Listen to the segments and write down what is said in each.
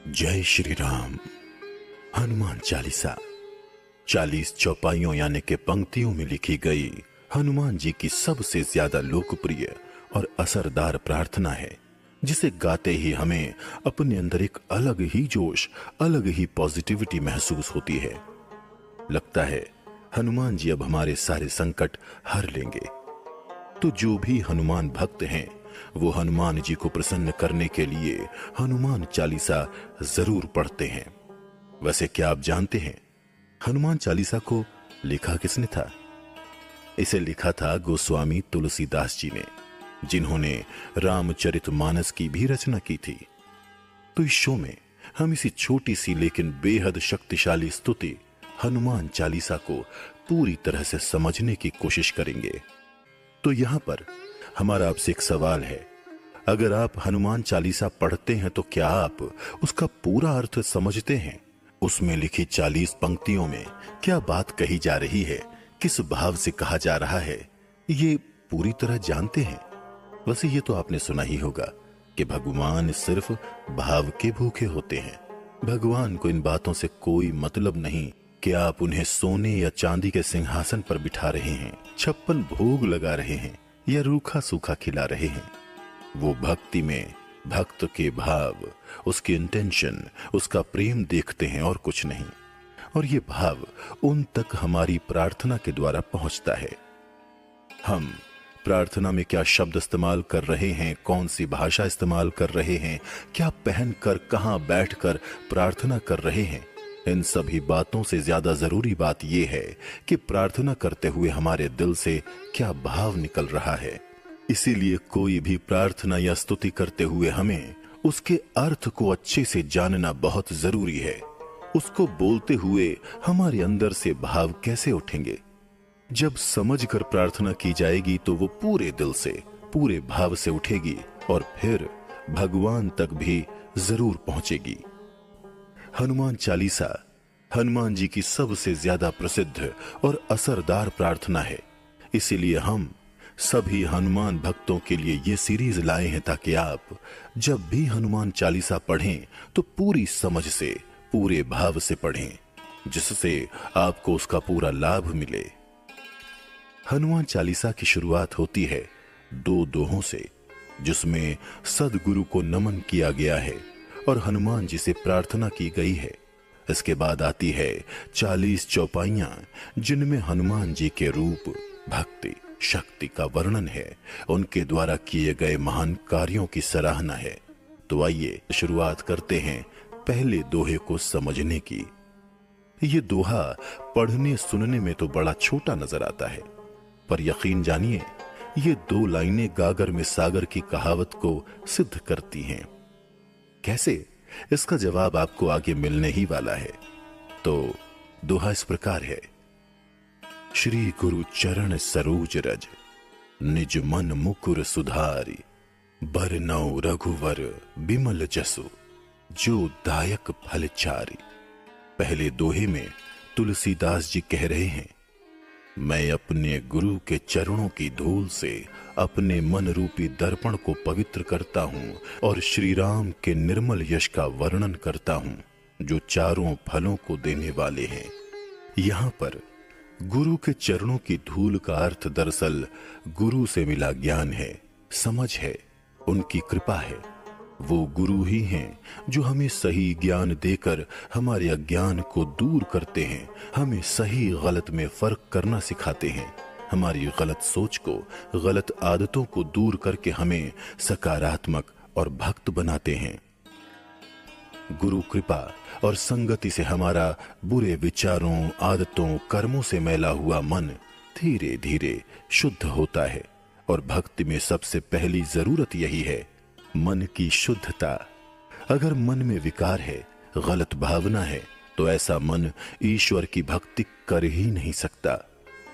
जय श्री राम। हनुमान चालीसा 40 चौपाइयों यानी के पंक्तियों में लिखी गई हनुमान जी की सबसे ज्यादा लोकप्रिय और असरदार प्रार्थना है, जिसे गाते ही हमें अपने अंदर एक अलग ही जोश, अलग ही पॉजिटिविटी महसूस होती है। लगता है हनुमान जी अब हमारे सारे संकट हर लेंगे। तो जो भी हनुमान भक्त हैं वो हनुमान जी को प्रसन्न करने के लिए हनुमान चालीसा जरूर पढ़ते हैं। वैसे क्या आप जानते हैं हनुमान चालीसा को लिखा किसने था? इसे लिखा था गोस्वामी तुलसीदास जी ने, जिन्होंने रामचरितमानस की भी रचना की थी। तो इस शो में हम इसी छोटी सी लेकिन बेहद शक्तिशाली स्तुति हनुमान चालीसा को पूरी तरह से समझने की कोशिश करेंगे। तो यहां पर हमारा आपसे एक सवाल है, अगर आप हनुमान चालीसा पढ़ते हैं तो क्या आप उसका पूरा अर्थ समझते हैं? उसमें लिखी 40 पंक्तियों में क्या बात कही जा रही है, किस भाव से कहा जा रहा है, ये पूरी तरह जानते हैं? वैसे ये तो आपने सुना ही होगा कि भगवान सिर्फ भाव के भूखे होते हैं। भगवान को इन बातों से कोई मतलब नहीं कि आप उन्हें सोने या चांदी के सिंहासन पर बिठा रहे हैं, 56 भोग लगा रहे हैं या रूखा सूखा खिला रहे हैं। वो भक्ति में भक्त के भाव, उसकी इंटेंशन, उसका प्रेम देखते हैं और कुछ नहीं। और ये भाव उन तक हमारी प्रार्थना के द्वारा पहुंचता है। हम प्रार्थना में क्या शब्द इस्तेमाल कर रहे हैं, कौन सी भाषा इस्तेमाल कर रहे हैं, क्या पहनकर, कहां बैठकर प्रार्थना कर रहे हैं, इन सभी बातों से ज्यादा जरूरी बात यह है कि प्रार्थना करते हुए हमारे दिल से क्या भाव निकल रहा है। इसीलिए कोई भी प्रार्थना या स्तुति करते हुए हमें उसके अर्थ को अच्छे से जानना बहुत जरूरी है। उसको बोलते हुए हमारे अंदर से भाव कैसे उठेंगे? जब समझकर प्रार्थना की जाएगी तो वो पूरे दिल से, पूरे भाव से उठेगी और फिर भगवान तक भी जरूर पहुंचेगी। हनुमान चालीसा हनुमान जी की सबसे ज्यादा प्रसिद्ध और असरदार प्रार्थना है। इसीलिए हम सभी हनुमान भक्तों के लिए ये सीरीज लाए हैं ताकि आप जब भी हनुमान चालीसा पढ़ें तो पूरी समझ से, पूरे भाव से पढ़ें, जिससे आपको उसका पूरा लाभ मिले। हनुमान चालीसा की शुरुआत होती है 2 दोहों से, जिसमें सदगुरु को नमन किया गया है और हनुमान जी से प्रार्थना की गई है। इसके बाद आती है 40 चौपाइयां, जिनमें हनुमान जी के रूप, भक्ति, शक्ति का वर्णन है, उनके द्वारा किए गए महान कार्यों की सराहना है। तो आइए शुरुआत करते हैं पहले दोहे को समझने की। ये दोहा पढ़ने सुनने में तो बड़ा छोटा नजर आता है, पर यकीन जानिए ये 2 लाइनें गागर में सागर की कहावत को सिद्ध करती हैं। कैसे? इसका जवाब आपको आगे मिलने ही वाला है। तो दोहा इस प्रकार है। श्री गुरु चरण सरोज रज, निज मन मुकुर सुधारी, बरनौ रघुवर बिमल जसु, जो दायक फल चारी। पहले दोहे में तुलसीदास जी कह रहे हैं, मैं अपने गुरु के चरणों की धूल से अपने मन रूपी दर्पण को पवित्र करता हूं और श्री राम के निर्मल यश का वर्णन करता हूं, जो चारों फलों को देने वाले हैं। यहां पर गुरु के चरणों की धूल का अर्थ दरअसल गुरु से मिला ज्ञान है, समझ है, उनकी कृपा है। वो गुरु ही हैं जो हमें सही ज्ञान देकर हमारे अज्ञान को दूर करते हैं, हमें सही गलत में फर्क करना सिखाते हैं, हमारी गलत सोच को, गलत आदतों को दूर करके हमें सकारात्मक और भक्त बनाते हैं। गुरु कृपा और संगति से हमारा बुरे विचारों, आदतों, कर्मों से मैला हुआ मन धीरे धीरे शुद्ध होता है। और भक्ति में सबसे पहली जरूरत यही है, मन की शुद्धता। अगर मन में विकार है, गलत भावना है, तो ऐसा मन ईश्वर की भक्ति कर ही नहीं सकता।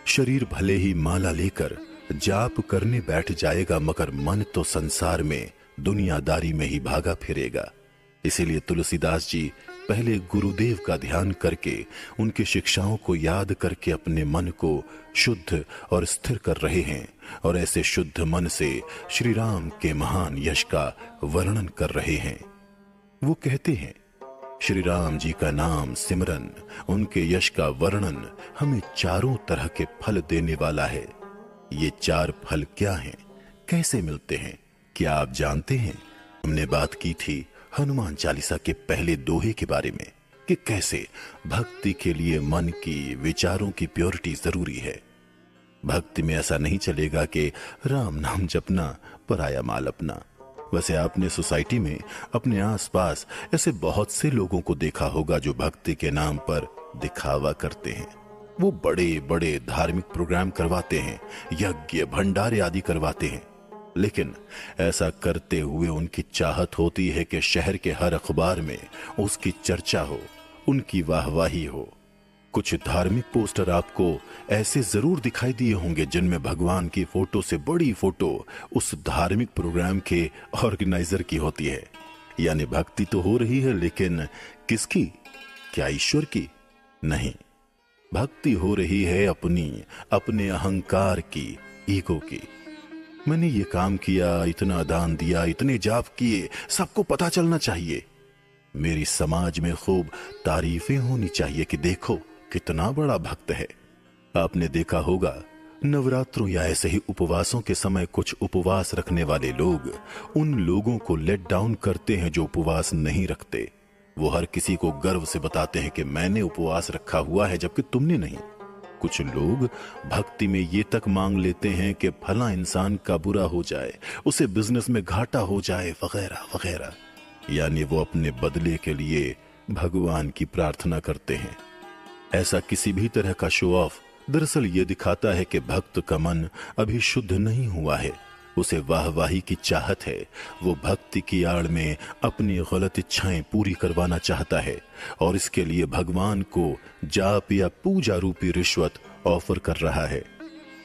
शरीर भले ही माला लेकर जाप करने बैठ जाएगा, मगर मन तो संसार में दुनियादारी में ही भागा फिरेगा। इसीलिए तुलसीदास जी पहले गुरुदेव का ध्यान करके, उनकी शिक्षाओं को याद करके अपने मन को शुद्ध और स्थिर कर रहे हैं और ऐसे शुद्ध मन से श्री राम के महान यश का वर्णन कर रहे हैं। वो कहते हैं, श्री राम जी का नाम सिमरन, उनके यश का वर्णन हमें चारों तरह के फल देने वाला है। ये चार फल क्या हैं, कैसे मिलते हैं, क्या आप जानते हैं? हमने बात की थी हनुमान चालीसा के पहले दोहे के बारे में कि कैसे भक्ति के लिए मन की, विचारों की प्योरिटी जरूरी है। भक्ति में ऐसा नहीं चलेगा कि राम नाम जपना, पराया माल अपना। वैसे आपने सोसाइटी में, अपने आसपास ऐसे बहुत से लोगों को देखा होगा जो भक्ति के नाम पर दिखावा करते हैं। वो बड़े बड़े धार्मिक प्रोग्राम करवाते हैं, यज्ञ भंडारे आदि करवाते हैं, लेकिन ऐसा करते हुए उनकी चाहत होती है कि शहर के हर अखबार में उसकी चर्चा हो, उनकी वाहवाही हो। कुछ धार्मिक पोस्टर आपको ऐसे जरूर दिखाई दिए होंगे जिनमें भगवान की फोटो से बड़ी फोटो उस धार्मिक प्रोग्राम के ऑर्गेनाइजर की होती है। यानी भक्ति तो हो रही है, लेकिन किसकी? क्या ईश्वर की? नहीं, भक्ति हो रही है अपने अहंकार की, ईगो की। मैंने ये काम किया, इतना दान दिया, इतने जाप किए, सबको पता चलना चाहिए। मेरी समाज में खूब तारीफें होनी चाहिए कि देखो कितना बड़ा भक्त है। आपने देखा होगा नवरात्रों या ऐसे ही उपवासों के समय कुछ उपवास रखने वाले लोग उन लोगों को लेट डाउन करते हैं जो उपवास नहीं रखते। वो हर किसी को गर्व से बताते हैं कि मैंने उपवास रखा हुआ है, जबकि तुमने नहीं। कुछ लोग भक्ति में ये तक मांग लेते हैं कि फला इंसान का बुरा हो जाए, उसे बिजनेस में घाटा हो जाए, वगैरह वगैरह। यानी वो अपने बदले के लिए भगवान की प्रार्थना करते हैं। ऐसा किसी भी तरह का शो ऑफ दरअसल ये दिखाता है कि भक्त का मन अभी शुद्ध नहीं हुआ है, उसे वाहवाही की चाहत है। वो भक्ति की आड़ में अपनी गलत इच्छाएं पूरी करवाना चाहता है और इसके लिए भगवान को जाप या पूजा रूपी रिश्वत ऑफर कर रहा है।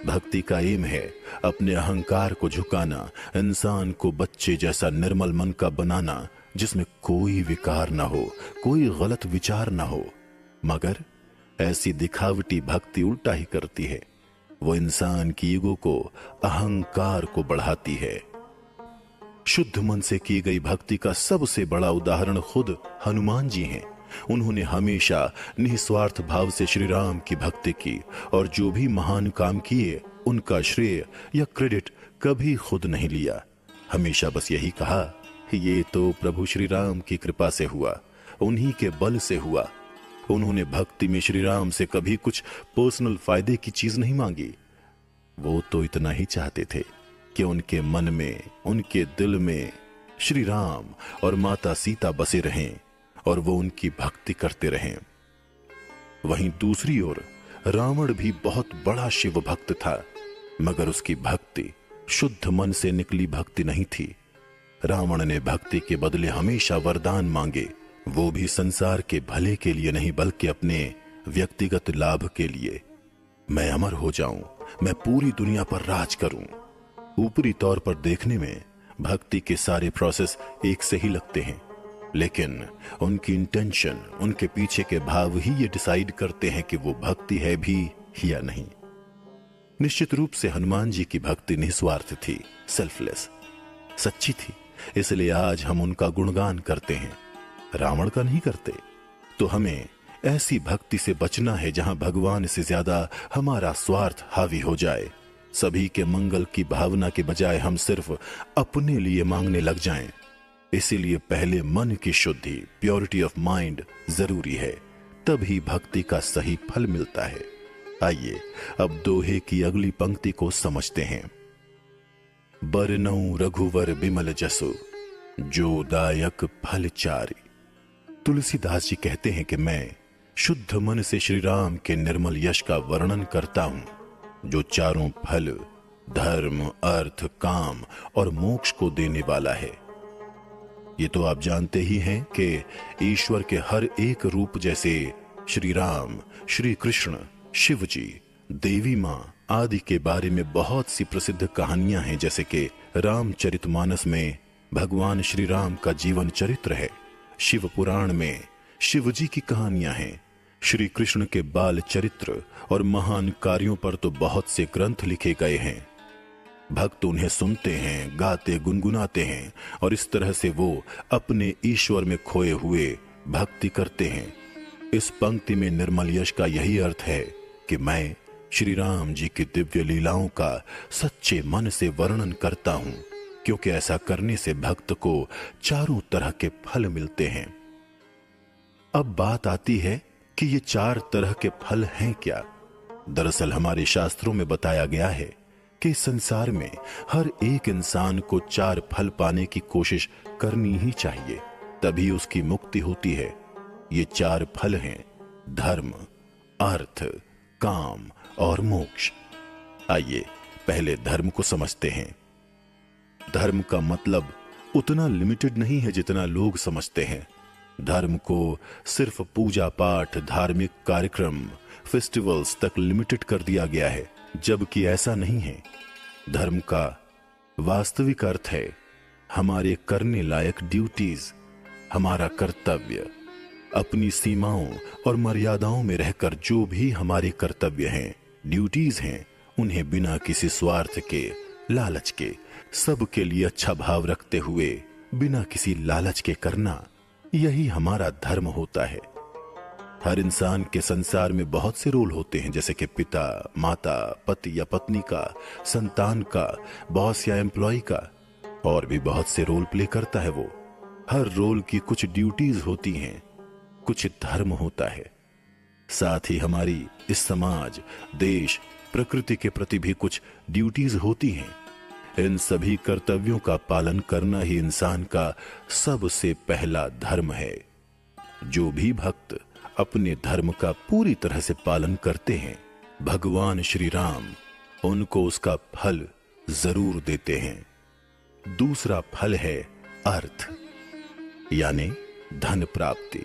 भक्ति का एम है अपने अहंकार को झुकाना, इंसान को बच्चे जैसा निर्मल मन का बनाना, जिसमें कोई विकार ना हो, कोई गलत विचार ना हो। मगर ऐसी दिखावटी भक्ति उल्टा ही करती है, वो इंसान की ईगो को, अहंकार को बढ़ाती है। शुद्ध मन से की गई भक्ति का सबसे बड़ा उदाहरण खुद हनुमान जी हैं। उन्होंने हमेशा निस्वार्थ भाव से श्री राम की भक्ति की और जो भी महान काम किए उनका श्रेय या क्रेडिट कभी खुद नहीं लिया। हमेशा बस यही कहा, ये तो प्रभु श्री राम की कृपा से हुआ, उन्हीं के बल से हुआ। उन्होंने भक्ति में श्री राम से कभी कुछ पर्सनल फायदे की चीज नहीं मांगी। वो तो इतना ही चाहते थे कि उनके मन में, उनके दिल में श्री राम और माता सीता बसे रहें और वो उनकी भक्ति करते रहें। वहीं दूसरी ओर रावण भी बहुत बड़ा शिव भक्त था, मगर उसकी भक्ति शुद्ध मन से निकली भक्ति नहीं थी। रावण ने भक्ति के बदले हमेशा वरदान मांगे, वो भी संसार के भले के लिए नहीं बल्कि अपने व्यक्तिगत लाभ के लिए। मैं अमर हो जाऊं, मैं पूरी दुनिया पर राज करूं। ऊपरी तौर पर देखने में भक्ति के सारे प्रोसेस एक से ही लगते हैं, लेकिन उनकी इंटेंशन, उनके पीछे के भाव ही ये डिसाइड करते हैं कि वो भक्ति है भी या नहीं। निश्चित रूप से हनुमान जी की भक्ति निस्वार्थ थी, सेल्फलेस, सच्ची थी, इसलिए आज हम उनका गुणगान करते हैं, रावण का नहीं करते। तो हमें ऐसी भक्ति से बचना है जहां भगवान से ज्यादा हमारा स्वार्थ हावी हो जाए। सभी के मंगल की भावना के बजाय हम सिर्फ अपने लिए मांगने लग जाएं। इसीलिए पहले मन की शुद्धि, प्योरिटी ऑफ माइंड जरूरी है, तभी भक्ति का सही फल मिलता है। आइए अब दोहे की अगली पंक्ति को समझते हैं। बरनऊ रघुवर बिमल जसु, जो दायक फल चारी। तुलसीदास जी कहते हैं कि मैं शुद्ध मन से श्री राम के निर्मल यश का वर्णन करता हूं, जो चारों फल, धर्म, अर्थ, काम और मोक्ष को देने वाला है। ये तो आप जानते ही हैं कि ईश्वर के हर एक रूप जैसे श्री राम, श्री कृष्ण, शिव जी, देवी मां आदि के बारे में बहुत सी प्रसिद्ध कहानियां हैं। जैसे कि रामचरितमानस में भगवान श्री राम का जीवन चरित्र है, शिव पुराण में शिव जी की कहानियां हैं, श्री कृष्ण के बाल चरित्र और महान कार्यों पर तो बहुत से ग्रंथ लिखे गए हैं। भक्त उन्हें सुनते हैं, गाते, गुनगुनाते हैं और इस तरह से वो अपने ईश्वर में खोए हुए भक्ति करते हैं। इस पंक्ति में निर्मल यश का यही अर्थ है कि मैं श्री राम जी की दिव्य लीलाओं का सच्चे मन से वर्णन करता हूं, क्योंकि ऐसा करने से भक्त को चारों तरह के फल मिलते हैं। अब बात आती है कि ये 4 तरह के फल हैं क्या। दरअसल हमारे शास्त्रों में बताया गया है कि संसार में हर एक इंसान को 4 फल पाने की कोशिश करनी ही चाहिए, तभी उसकी मुक्ति होती है। ये 4 फल हैं धर्म, अर्थ, काम और मोक्ष। आइए पहले धर्म को समझते हैं। धर्म का मतलब उतना लिमिटेड नहीं है जितना लोग समझते हैं। धर्म को सिर्फ पूजा पाठ, धार्मिक कार्यक्रम, फेस्टिवल्स तक लिमिटेड कर दिया गया है, जबकि ऐसा नहीं है। धर्म का वास्तविक अर्थ है हमारे करने लायक ड्यूटीज, हमारा कर्तव्य। अपनी सीमाओं और मर्यादाओं में रहकर जो भी हमारे कर्तव्य हैं, ड्यूटीज हैं, उन्हें बिना किसी स्वार्थ के, लालच के, सबके लिए अच्छा भाव रखते हुए, बिना किसी लालच के करना, यही हमारा धर्म होता है। हर इंसान के संसार में बहुत से रोल होते हैं, जैसे कि पिता, माता, पति या पत्नी का, संतान का, बॉस या एम्प्लॉय का, और भी बहुत से रोल प्ले करता है वो। हर रोल की कुछ ड्यूटीज होती हैं, कुछ धर्म होता है। साथ ही हमारी इस समाज, देश, प्रकृति के प्रति भी कुछ ड्यूटीज होती हैं। इन सभी कर्तव्यों का पालन करना ही इंसान का सबसे पहला धर्म है। जो भी भक्त अपने धर्म का पूरी तरह से पालन करते हैं, भगवान श्री राम उनको उसका फल जरूर देते हैं। दूसरा फल है अर्थ, यानी धन प्राप्ति।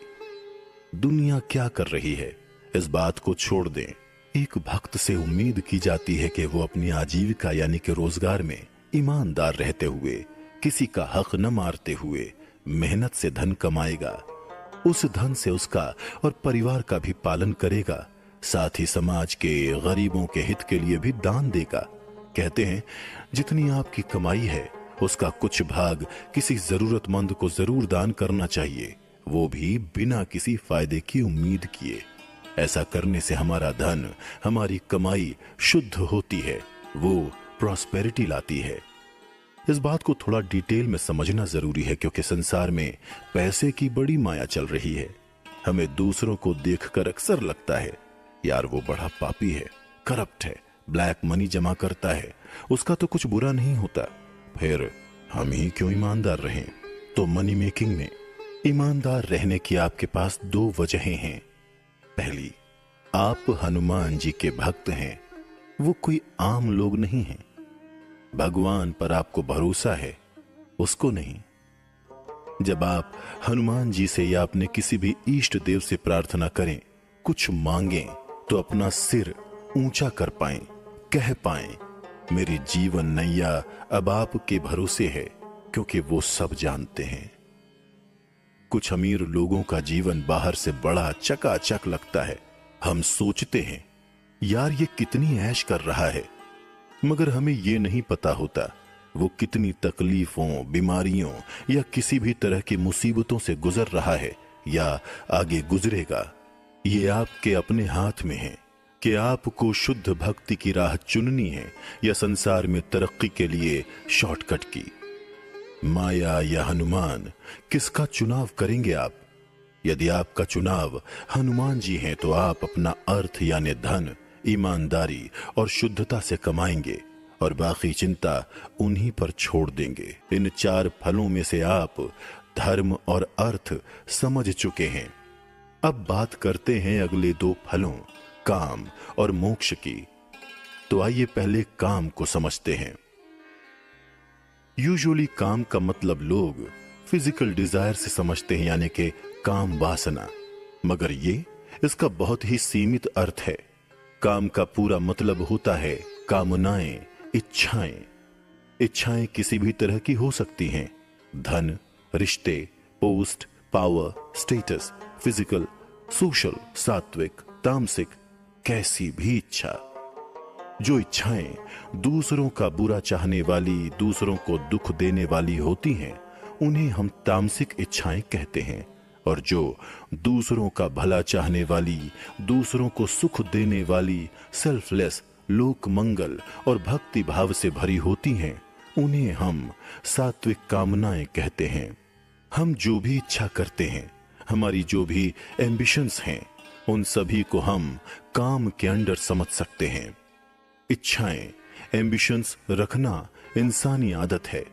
दुनिया क्या कर रही है, इस बात को छोड़ दें। एक भक्त से उम्मीद की जाती है कि वो अपनी आजीविका यानी कि रोजगार में ईमानदार रहते हुए, किसी का हक न मारते हुए मेहनत से धन कमाएगा। उस धन से उसका और परिवार का भी पालन करेगा, साथ ही समाज के गरीबों के हित के लिए भी दान देगा। कहते हैं जितनी आपकी कमाई है उसका कुछ भाग किसी जरूरतमंद को जरूर दान करना चाहिए, वो भी बिना किसी फायदे की उम्मीद किए। ऐसा करने से हमारा धन, हमारी कमाई शुद्ध होती है, वो प्रॉस्पेरिटी लाती है। इस बात को थोड़ा डिटेल में समझना जरूरी है, क्योंकि संसार में पैसे की बड़ी माया चल रही है। हमें दूसरों को देखकर अक्सर लगता है यार वो बड़ा पापी है, करप्ट है, ब्लैक मनी जमा करता है, उसका तो कुछ बुरा नहीं होता, फिर हम ही क्यों ईमानदार रहें। तो मनी मेकिंग में ईमानदार रहने की आपके पास 2 वजहें हैं। पहली, आप हनुमान जी के भक्त हैं, वो कोई आम लोग नहीं हैं। भगवान पर आपको भरोसा है, उसको नहीं। जब आप हनुमान जी से या अपने किसी भी इष्ट देव से प्रार्थना करें, कुछ मांगें, तो अपना सिर ऊंचा कर पाएं, कह पाएं मेरी जीवन नैया अब आपके भरोसे है, क्योंकि वो सब जानते हैं। कुछ अमीर लोगों का जीवन बाहर से बड़ा चकाचक लगता है। हम सोचते हैं यार ये कितनी ऐश कर रहा है, मगर हमें ये नहीं पता होता वो कितनी तकलीफों, बीमारियों या किसी भी तरह की मुसीबतों से गुजर रहा है या आगे गुजरेगा। ये आपके अपने हाथ में है कि आपको शुद्ध भक्ति की राह चुननी है या संसार में तरक्की के लिए शॉर्टकट की। माया या हनुमान, किसका चुनाव करेंगे आप? यदि आपका चुनाव हनुमान जी हैं तो आप अपना अर्थ यानी धन ईमानदारी और शुद्धता से कमाएंगे और बाकी चिंता उन्हीं पर छोड़ देंगे। इन 4 फलों में से आप धर्म और अर्थ समझ चुके हैं। अब बात करते हैं अगले 2 फलों, काम और मोक्ष की। तो आइए पहले काम को समझते हैं। यूजुअली काम का मतलब लोग फिजिकल डिजायर से समझते हैं, यानी कि काम वासना, मगर ये इसका बहुत ही सीमित अर्थ है। काम का पूरा मतलब होता है कामनाएं, इच्छाएं। इच्छाएं किसी भी तरह की हो सकती हैं, धन, रिश्ते, post, power, status, physical, social, सात्विक, तामसिक, कैसी भी इच्छा। जो इच्छाएं दूसरों का बुरा चाहने वाली, दूसरों को दुख देने वाली होती हैं, उन्हें हम तामसिक इच्छाएं कहते हैं। और जो दूसरों का भला चाहने वाली, दूसरों को सुख देने वाली, सेल्फलेस, लोक मंगल और भक्ति भाव से भरी होती हैं, उन्हें हम सात्विक कामनाएं कहते हैं। हम जो भी इच्छा करते हैं, हमारी जो भी एम्बिशंस हैं, उन सभी को हम काम के अंडर समझ सकते हैं। इच्छाएं, एम्बिशंस रखना इंसानी आदत है।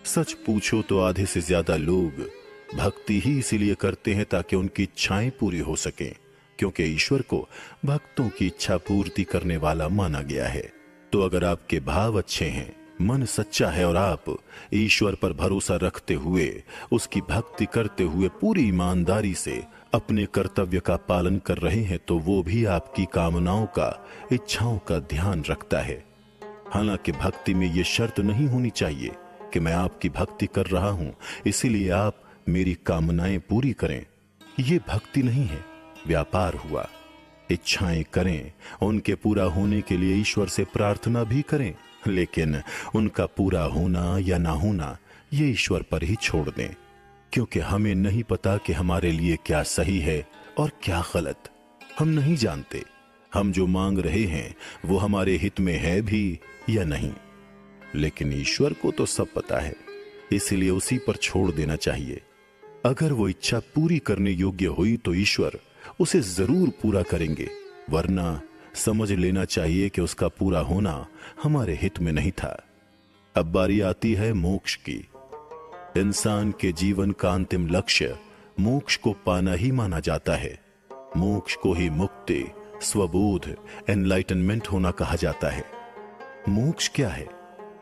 सच पूछो तो आधे से ज्यादा लोग भक्ति ही इसीलिए करते हैं ताकि उनकी इच्छाएं पूरी हो सकें, क्योंकि ईश्वर को भक्तों की इच्छा पूर्ति करने वाला माना गया है। तो अगर आपके भाव अच्छे हैं, मन सच्चा है और आप ईश्वर पर भरोसा रखते हुए, उसकी भक्ति करते हुए पूरी ईमानदारी से अपने कर्तव्य का पालन कर रहे हैं, तो वो भी आपकी कामनाओं का, इच्छाओं का ध्यान रखता है। हालांकि भक्ति में ये शर्त नहीं होनी चाहिए कि मैं आपकी भक्ति कर रहा हूं इसीलिए आप मेरी कामनाएं पूरी करें। ये भक्ति नहीं है, व्यापार हुआ। इच्छाएं करें, उनके पूरा होने के लिए ईश्वर से प्रार्थना भी करें, लेकिन उनका पूरा होना या ना होना ये ईश्वर पर ही छोड़ दें, क्योंकि हमें नहीं पता कि हमारे लिए क्या सही है और क्या गलत। हम नहीं जानते हम जो मांग रहे हैं वो हमारे हित में है भी या नहीं, लेकिन ईश्वर को तो सब पता है, इसलिए उसी पर छोड़ देना चाहिए। अगर वो इच्छा पूरी करने योग्य हुई तो ईश्वर उसे जरूर पूरा करेंगे, वरना समझ लेना चाहिए कि उसका पूरा होना हमारे हित में नहीं था। अब बारी आती है मोक्ष की। इंसान के जीवन का अंतिम लक्ष्य मोक्ष को पाना ही माना जाता है। मोक्ष को ही मुक्ति, स्वबोध, एनलाइटनमेंट होना कहा जाता है। मोक्ष क्या है,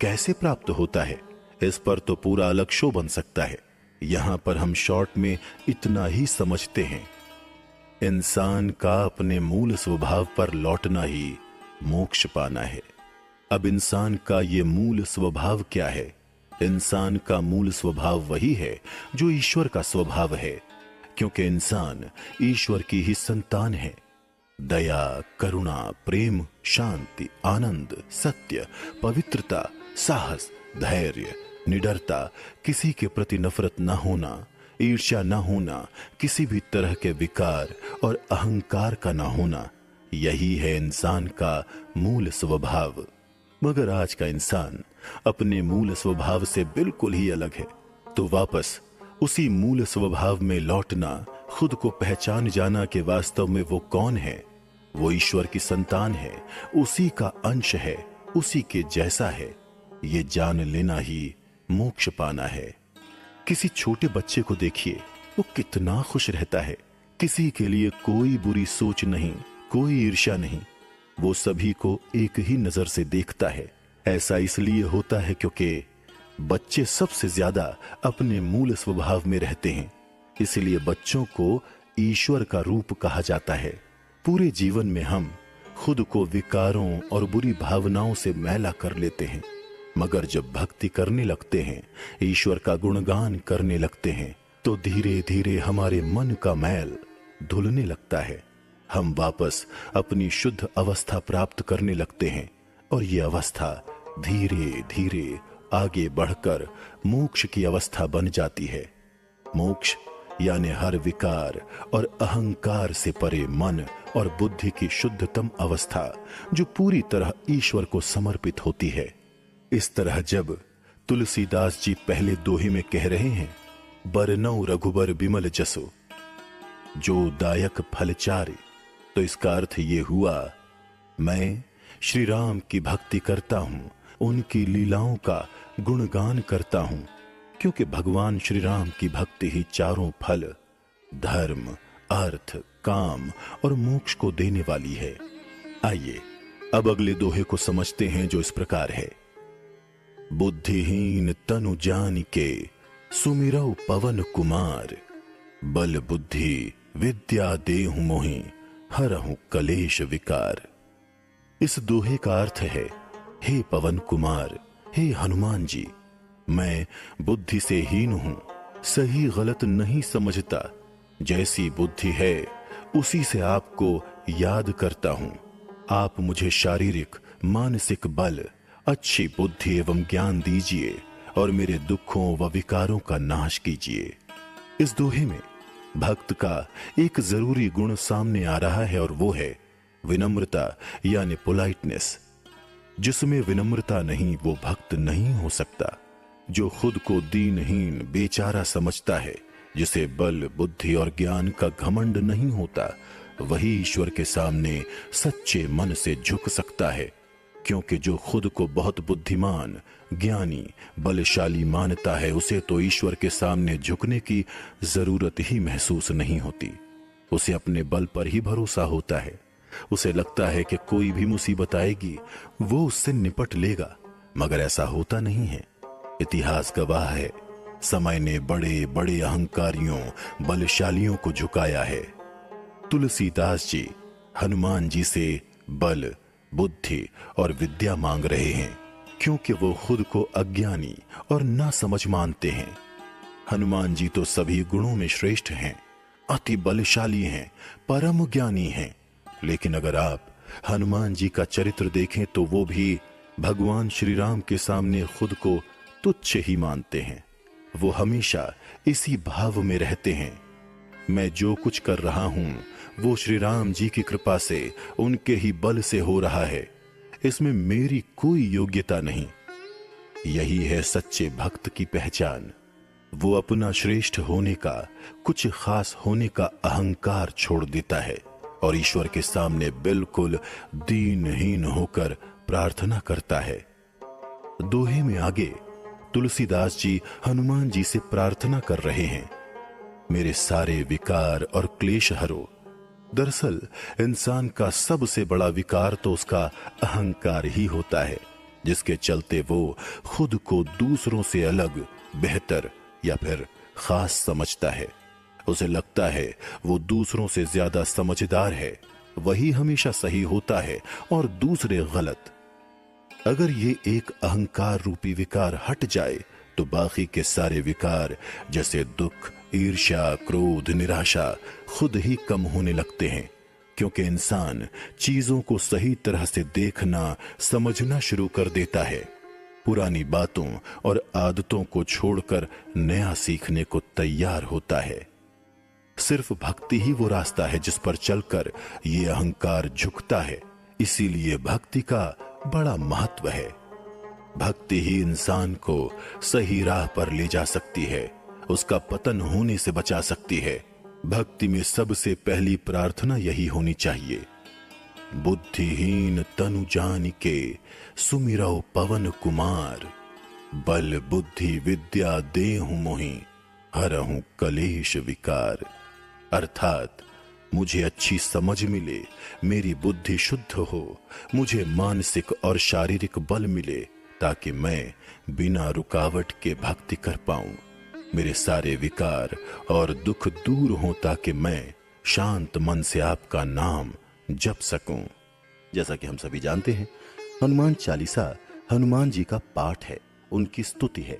कैसे प्राप्त होता है, इस पर तो पूरा अलग शो बन सकता है। यहां पर हम शॉर्ट में इतना ही समझते हैं, इंसान का अपने मूल स्वभाव पर लौटना ही मोक्ष पाना है। अब इंसान का ये मूल स्वभाव क्या है? इंसान का मूल स्वभाव वही है जो ईश्वर का स्वभाव है, क्योंकि इंसान ईश्वर की ही संतान है। दया, करुणा, प्रेम, शांति, आनंद, सत्य, पवित्रता, साहस, धैर्य, निडरता, किसी के प्रति नफरत न होना, ईर्ष्या न होना, किसी भी तरह के विकार और अहंकार का न होना, यही है इंसान का मूल स्वभाव। मगर आज का इंसान अपने मूल स्वभाव से बिल्कुल ही अलग है। तो वापस उसी मूल स्वभाव में लौटना, खुद को पहचान जाना कि वास्तव में वो कौन है। वो ईश्वर की संतान है, उसी का अंश है, उसी के जैसा है, ये जान लेना ही मोक्ष पाना है। किसी छोटे बच्चे को देखिए, वो कितना खुश रहता है। किसी के लिए कोई बुरी सोच नहीं, कोई ईर्ष्या नहीं। वो सभी को एक ही नजर से देखता है। ऐसा इसलिए होता है क्योंकि बच्चे सबसे ज्यादा अपने मूल स्वभाव में रहते हैं। इसलिए बच्चों को ईश्वर का रूप कहा जाता है। पूरे जीवन में हम खुद को विकारों और बुरी भावनाओं से मैला कर लेते हैं, मगर जब भक्ति करने लगते हैं, ईश्वर का गुणगान करने लगते हैं, तो धीरे धीरे हमारे मन का मैल धुलने लगता है। हम वापस अपनी शुद्ध अवस्था प्राप्त करने लगते हैं और ये अवस्था धीरे धीरे आगे बढ़कर मोक्ष की अवस्था बन जाती है। मोक्ष यानी हर विकार और अहंकार से परे मन और बुद्धि की शुद्धतम अवस्था, जो पूरी तरह ईश्वर को समर्पित होती है। इस तरह जब तुलसीदास जी पहले दोहे में कह रहे हैं, बरनौ रघुबर बिमल जसो जो दायक फलचारे, तो इसका अर्थ ये हुआ, मैं श्री राम की भक्ति करता हूं, उनकी लीलाओं का गुणगान करता हूं, क्योंकि भगवान श्री राम की भक्ति ही चारों फल, धर्म, अर्थ, काम और मोक्ष को देने वाली है। आइए अब अगले दोहे को समझते हैं, जो इस प्रकार है। बुद्धिहीन तनु जान के सुमिरौ पवन कुमार, बल बुद्धि विद्या देहु मोहि हरहु कलेश विकार। इस दोहे का अर्थ है, हे पवन कुमार, हे हनुमान जी, मैं बुद्धि से हीन हूं, सही गलत नहीं समझता। जैसी बुद्धि है उसी से आपको याद करता हूं। आप मुझे शारीरिक, मानसिक बल, अच्छी बुद्धि एवं ज्ञान दीजिए और मेरे दुखों व विकारों का नाश कीजिए। इस दोहे में भक्त का एक जरूरी गुण सामने आ रहा है और वो है विनम्रता यानी पोलाइटनेस। जिसमें विनम्रता नहीं वो भक्त नहीं हो सकता। जो खुद को दीनहीन बेचारा समझता है, जिसे बल बुद्धि और ज्ञान का घमंड नहीं होता, वही ईश्वर के सामने सच्चे मन से झुक सकता है। क्योंकि जो खुद को बहुत बुद्धिमान, ज्ञानी, बलशाली मानता है, उसे तो ईश्वर के सामने झुकने की जरूरत ही महसूस नहीं होती। उसे अपने बल पर ही भरोसा होता है। उसे लगता है कि कोई भी मुसीबत आएगी वो उससे निपट लेगा, मगर ऐसा होता नहीं है। इतिहास गवाह है, समय ने बड़े बड़े अहंकारियों, बलशालियों को झुकाया है। तुलसीदास जी हनुमान जी से बल, बुद्धि और विद्या मांग रहे हैं, क्योंकि वो खुद को अज्ञानी और नासमझ मानते हैं। हनुमान जी तो सभी गुणों में श्रेष्ठ हैं, अति बलशाली हैं, परम ज्ञानी हैं। लेकिन अगर आप हनुमान जी का चरित्र देखें तो वो भी भगवान श्री राम के सामने खुद को तुच्छ ही मानते हैं। वो हमेशा इसी भाव में रहते हैं, मैं जो कुछ कर रहा हूं वो श्री राम जी की कृपा से, उनके ही बल से हो रहा है, इसमें मेरी कोई योग्यता नहीं। यही है सच्चे भक्त की पहचान। वो अपना श्रेष्ठ होने का, कुछ खास होने का अहंकार छोड़ देता है और ईश्वर के सामने बिल्कुल दीनहीन होकर प्रार्थना करता है। दोहे में आगे तुलसीदास जी हनुमान जी से प्रार्थना कर रहे हैं, मेरे सारे विकार और क्लेश हरो। दरअसल इंसान का सबसे बड़ा विकार तो उसका अहंकार ही होता है, जिसके चलते वो खुद को दूसरों से अलग, बेहतर या फिर खास समझता है। उसे लगता है वो दूसरों से ज्यादा समझदार है, वही हमेशा सही होता है और दूसरे गलत। अगर ये एक अहंकार रूपी विकार हट जाए तो बाकी के सारे विकार जैसे दुख, ईर्ष्या, क्रोध, निराशा खुद ही कम होने लगते हैं, क्योंकि इंसान चीजों को सही तरह से देखना, समझना शुरू कर देता है। पुरानी बातों और आदतों को छोड़कर नया सीखने को तैयार होता है। सिर्फ भक्ति ही वो रास्ता है जिस पर चलकर ये अहंकार झुकता है। इसीलिए भक्ति का बड़ा महत्व है। भक्ति ही इंसान को सही राह पर ले जा सकती है, उसका पतन होने से बचा सकती है। भक्ति में सबसे पहली प्रार्थना यही होनी चाहिए, बुद्धिहीन तनु जानिके सुमिरौ पवन कुमार, बल बुद्धि विद्या देहु मोहि हरहु कलेश विकार। अर्थात मुझे अच्छी समझ मिले, मेरी बुद्धि शुद्ध हो, मुझे मानसिक और शारीरिक बल मिले, ताकि मैं बिना रुकावट के भक्ति कर पाऊं। मेरे सारे विकार और दुख दूर हों, ताकि मैं शांत मन से आपका नाम जप सकूं। जैसा कि हम सभी जानते हैं, हनुमान चालीसा हनुमान जी का पाठ है, उनकी स्तुति है।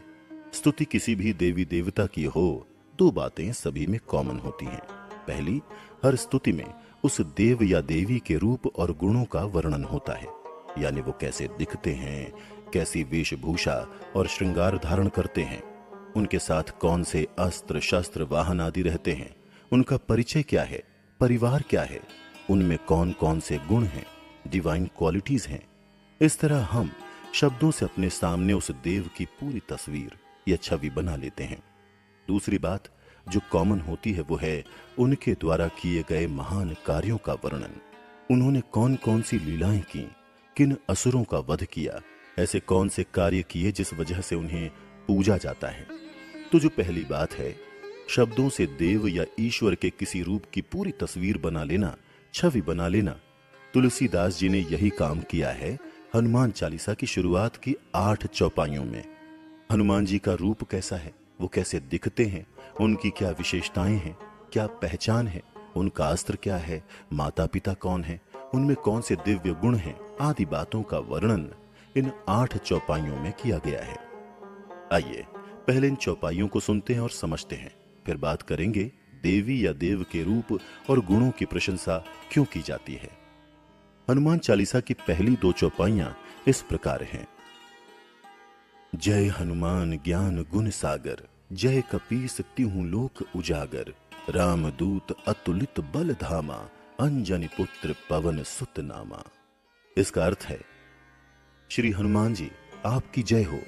स्तुति किसी भी देवी देवता की हो, दो बातें सभी में कॉमन होती हैं। पहली, हर स्तुति में उस देव या देवी के रूप और गुणों का वर्णन होता है, यानी वो कैसे दिखते हैं, कैसी वेशभूषा और श्रृंगार धारण करते हैं, उनके साथ कौन से अस्त्र शस्त्र वाहन आदि रहते हैं, उनका परिचय क्या है, परिवार क्या है, उनमें कौन कौन से गुण हैं, डिवाइन क्वालिटीज हैं। इस तरह हम शब्दों से अपने सामने उस देव की पूरी तस्वीर या छवि बना लेते हैं। दूसरी बात जो कॉमन होती है वो है उनके द्वारा किए गए महान कार्यों का वर्णन। उन्होंने कौन कौन सी लीलाएं की, किन असुरों का वध किया, ऐसे कौन से कार्य किए जिस वजह से उन्हें पूजा जाता है। तो जो पहली बात है, शब्दों से देव या ईश्वर के किसी रूप की पूरी तस्वीर बना लेना, छवि बना लेना, तुलसीदास जी ने यही काम किया है हनुमान चालीसा की शुरुआत की 8 चौपाइयों में। हनुमान जी का रूप कैसा है, वो कैसे दिखते हैं, उनकी क्या विशेषताएं हैं, क्या पहचान है, उनका अस्त्र क्या है, माता पिता कौन है, उनमें कौन से दिव्य गुण हैं, आदि बातों का वर्णन इन 8 चौपाइयों में किया गया है। आइए पहले इन चौपाइयों को सुनते हैं और समझते हैं, फिर बात करेंगे देवी या देव के रूप और गुणों की प्रशंसा क्यों की जाती है। हनुमान चालीसा की पहली 2 चौपाइयां इस प्रकार हैं। जय हनुमान ज्ञान गुण सागर, जय कपीस तिहु लोक उजागर, रामदूत अतुलित बल धामा, अंजनी पुत्र पवन सुत नामा। इसका अर्थ है, श्री हनुमान जी आपकी जय हो।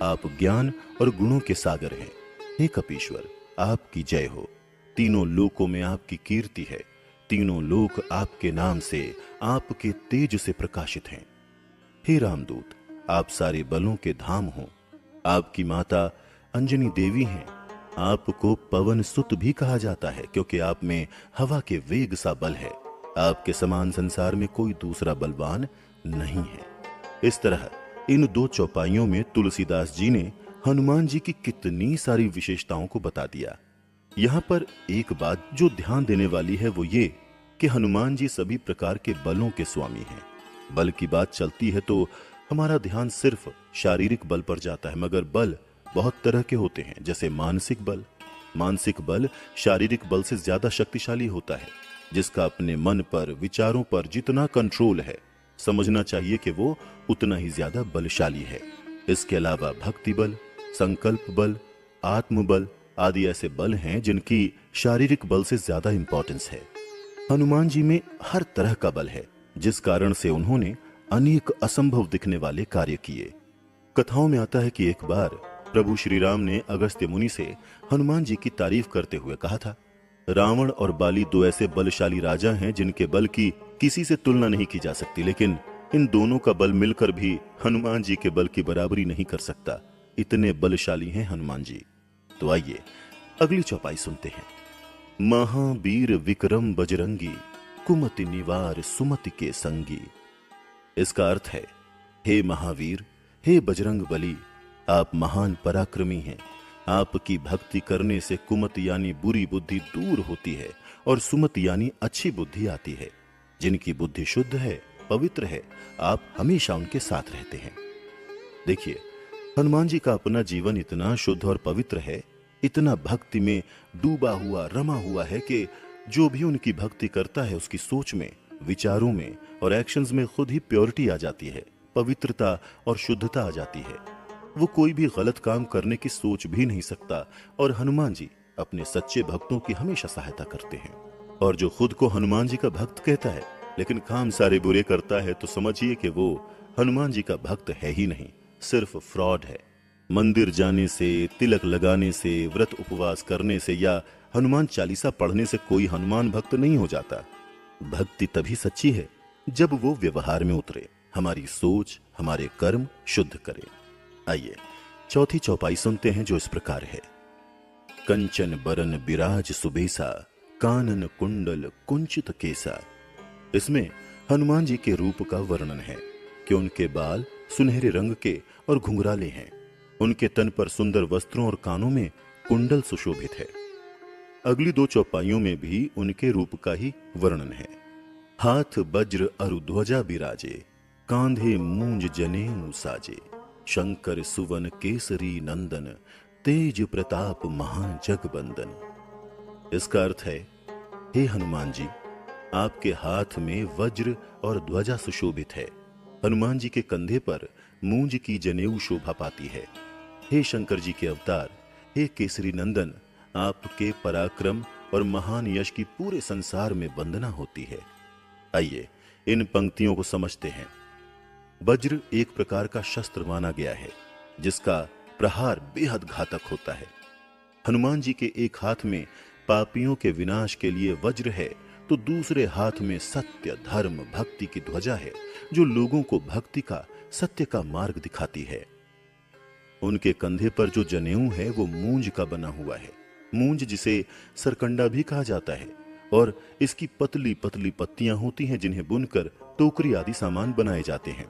आप ज्ञान और गुणों के सागर हैं। हे कपीश्वर, आपकी जय हो। तीनों लोकों में आपकी कीर्ति है। तीनों लोक आपके नाम से, आपके तेज से प्रकाशित हैं। हे रामदूत, आप सारे बलों के धाम हो। आपकी माता अंजनी देवी हैं। आपको पवन सुत भी कहा जाता है क्योंकि आप में हवा के वेग सा बल है। आपके समान संसार में कोई दूसरा बलवान नहीं है। इस तरह इन दो चौपाइयों में तुलसीदास जी ने हनुमान जी की कितनी सारी विशेषताओं को बता दिया। यहां पर एक बात जो ध्यान देने वाली है वो ये कि हनुमान जी सभी प्रकार के बलों के स्वामी हैं। बल की बात चलती है तो हमारा ध्यान सिर्फ शारीरिक बल पर जाता है, मगर बल बहुत तरह के होते हैं। जैसे मानसिक बल। मानसिक बल शारीरिक बल से ज्यादा शक्तिशाली होता है। जिसका अपने मन पर, विचारों पर जितना कंट्रोल है, समझना चाहिए कि वो उतना ही ज्यादा बलशाली है। इसके अलावा भक्ति बल, संकल्प बल, आत्म बल आदि ऐसे बल हैं जिनकी शारीरिक बल से ज्यादा इंपॉर्टेंस है। हनुमान जी में हर तरह का बल है, जिस कारण से उन्होंने अनेक असंभव दिखने वाले कार्य किए। कथाओं में आता है कि एक बार प्रभु श्री राम ने अगस्त्य मुनि से हनुमान जी की तारीफ करते हुए कहा था, रावण और बाली दो ऐसे बलशाली राजा हैं जिनके बल की किसी से तुलना नहीं की जा सकती, लेकिन इन दोनों का बल मिलकर भी हनुमान जी के बल की बराबरी नहीं कर सकता। इतने बलशाली हैं हनुमान जी। तो आइए अगली चौपाई सुनते हैं। महावीर विक्रम बजरंगी, कुमति निवार सुमति के संगी। इसका अर्थ है, हे महावीर, हे बजरंग बली, आप महान पराक्रमी हैं। आपकी भक्ति करने से कुमति यानी बुरी बुद्धि दूर होती है और सुमति यानी अच्छी बुद्धि आती है। जिनकी बुद्धि शुद्ध है, पवित्र है, आप हमेशा उनके साथ रहते हैं। देखिए, हनुमान जी का अपना जीवन इतना शुद्ध और पवित्र है, इतना भक्ति में डूबा हुआ, रमा हुआ है कि जो भी उनकी भक्ति करता है उसकी सोच में, विचारों में और एक्शंस में खुद ही प्योरिटी आ जाती है, पवित्रता और शुद्धता आ जाती है। वो कोई भी गलत काम करने की सोच भी नहीं सकता और हनुमान जी अपने सच्चे भक्तों की हमेशा सहायता करते हैं। और जो खुद को हनुमान जी का भक्त कहता है लेकिन काम सारे बुरे करता है, तो समझिए कि वो हनुमान जी का भक्त है ही नहीं, सिर्फ फ्रॉड है। मंदिर जाने से, तिलक लगाने से, व्रत उपवास करने से या हनुमान चालीसा पढ़ने से कोई हनुमान भक्त नहीं हो जाता। भक्ति तभी सच्ची है जब वो व्यवहार में उतरे, हमारी सोच, हमारे कर्म शुद्ध करे। आइए चौथी चौपाई सुनते हैं जो इस प्रकार है। कंचन बरन बिराज सुबेसा, कानन कुंडल कुंचित केसा। इसमें हनुमान जी के रूप का वर्णन है कि उनके बाल सुनहरे रंग के और घुंघराले हैं। उनके तन पर सुंदर वस्त्रों और कानों में कुंडल सुशोभित है। अगली दो चौपाइयों में भी उनके रूप का ही वर्णन है। हाथ वज्र अरु ध्वजा बिराजे, कांधे मूंज जनेऊ साजे। शंकर सुवन केसरी नंदन, तेज प्रताप महा जगबंदन। इसका अर्थ है, हे हनुमान जी, आपके हाथ में वज्र और ध्वजा सुशोभित है। हनुमान जी के कंधे पर मूंज की जनेऊ शोभा पाती है। हे शंकर जी के अवतार, हे केसरी नंदन, आपके पराक्रम और महान यश की पूरे संसार में वंदना होती है। आइए इन पंक्तियों को समझते हैं। वज्र एक प्रकार का शस्त्र माना गया है जिसका प्रहार बेहद घातक होता है। हनुमान जी के एक हाथ में पापियों के विनाश के लिए वज्र है तो दूसरे हाथ में सत्य, धर्म, भक्ति की ध्वजा है जो लोगों को भक्ति का, सत्य का मार्ग दिखाती है। उनके कंधे पर जो जनेऊ है वो मूंज का बना हुआ है। मूंज जिसे सरकंडा भी कहा जाता है और इसकी पतली पतली पत्तियां होती हैं जिन्हें बुनकर टोकरी आदि सामान बनाए जाते हैं।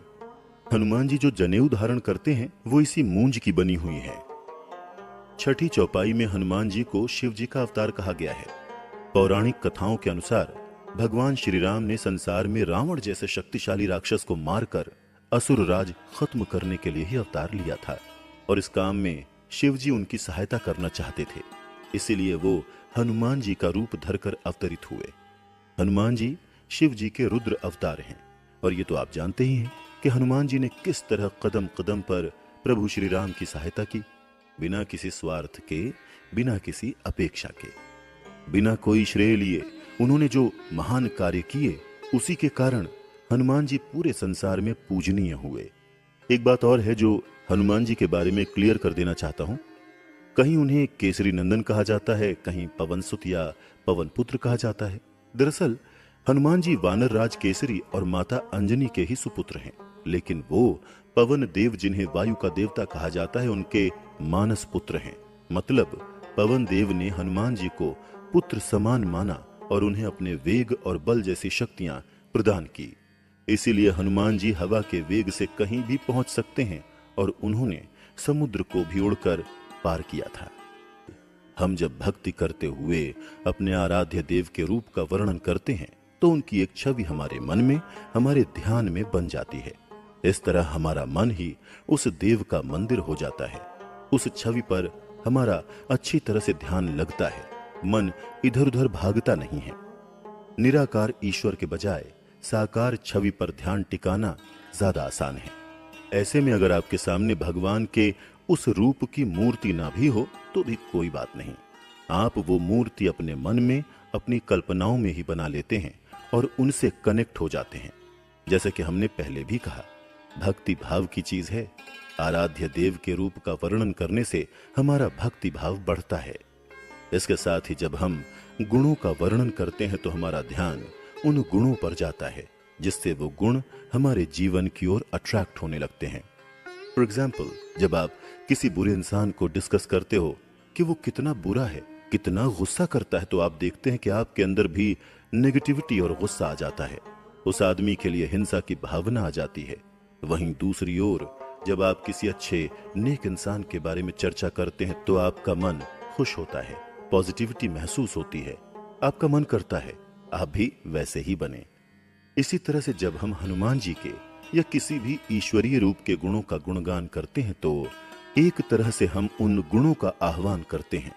हनुमान जी जो जनेऊ धारण करते हैं वो इसी मूंज की बनी हुई है। छठी चौपाई में हनुमान जी को शिव जी का अवतार कहा गया है। पौराणिक कथाओं के अनुसार भगवान श्री राम ने संसार में रावण जैसे शक्तिशाली राक्षस को मारकर असुर राज खत्म करने के लिए ही अवतार लिया था और इस काम में शिव जी उनकी सहायता करना चाहते थे। इसीलिए वो हनुमान जी का रूप धरकर अवतरित हुए। हनुमान जी शिव जी के रुद्र अवतार हैं और ये तो आप जानते ही हैं कि हनुमान जी ने किस तरह कदम कदम पर प्रभु श्री राम की सहायता की, बिना किसी स्वार्थ के, बिना किसी अपेक्षा के। बिना कोई श्रेय लिए उन्होंने जो महान कार्य किए, उसी के कारण हनुमान जी पूरे संसार में पूजनीय हुए। एक बात और है जो हनुमान जी के बारे में क्लियर कर देना चाहता हूं। कहीं उन्हें केसरी नंदन कहा जाता है, कहीं पवन सुत या पवन पुत्र कहा जाता है। दरअसल हनुमान जी वानर राज केसरी और माता अंजनी के ही सुपुत्र हैं, लेकिन वो पवन देव जिन्हें वायु का देवता कहा जाता है, उनके मानस पुत्र हैं। मतलब पवन देव ने हनुमान जी को पुत्र समान माना और उन्हें अपने वेग और बल जैसी शक्तियां प्रदान की। इसीलिए हनुमान जी हवा के वेग से कहीं भी पहुंच सकते हैं और उन्होंने समुद्र को भी उड़कर पार किया था। हम जब भक्ति करते हुए अपने आराध्य देव के रूप का वर्णन करते हैं तो उनकी एक छवि हमारे मन में, हमारे ध्यान में बन जाती है। इस तरह हमारा मन ही उस देव का मंदिर हो जाता है। उस छवि पर हमारा अच्छी तरह से ध्यान लगता है, मन इधर उधर भागता नहीं है। निराकार ईश्वर के बजाय साकार छवि पर ध्यान टिकाना ज्यादा आसान है। ऐसे में अगर आपके सामने भगवान के उस रूप की मूर्ति ना भी हो तो भी कोई बात नहीं, आप वो मूर्ति अपने मन में, अपनी कल्पनाओं में ही बना लेते हैं और उनसे कनेक्ट हो जाते हैं। जैसे कि हमने पहले भी कहा, भक्ति भाव की चीज है। आराध्य देव के रूप का वर्णन करने से हमारा भक्ति भाव बढ़ता है। इसके साथ ही जब हम गुणों का वर्णन करते हैं तो हमारा ध्यान उन गुणों पर जाता है, जिससे वो गुण हमारे जीवन की ओर अट्रैक्ट होने लगते हैं। फॉर एग्जाम्पल, जब आप किसी बुरे इंसान को डिस्कस करते हो कि वो कितना बुरा है, कितना गुस्सा करता है, तो आप देखते हैं कि आपके अंदर भी नेगेटिविटी और गुस्सा आ जाता है। उस आदमी के लिए हिंसा की भावना आ जाती है। वहीं दूसरी ओर जब आप किसी अच्छे नेक इंसान के बारे में चर्चा करते हैं तो आपका मन खुश होता है, पॉजिटिविटी महसूस होती है, आपका मन करता है आप भी वैसे ही बने। इसी तरह से जब हम हनुमान जी के या किसी भी ईश्वरीय रूप के गुणों का गुणगान करते हैं तो एक तरह से हम उन गुणों का आह्वान करते हैं,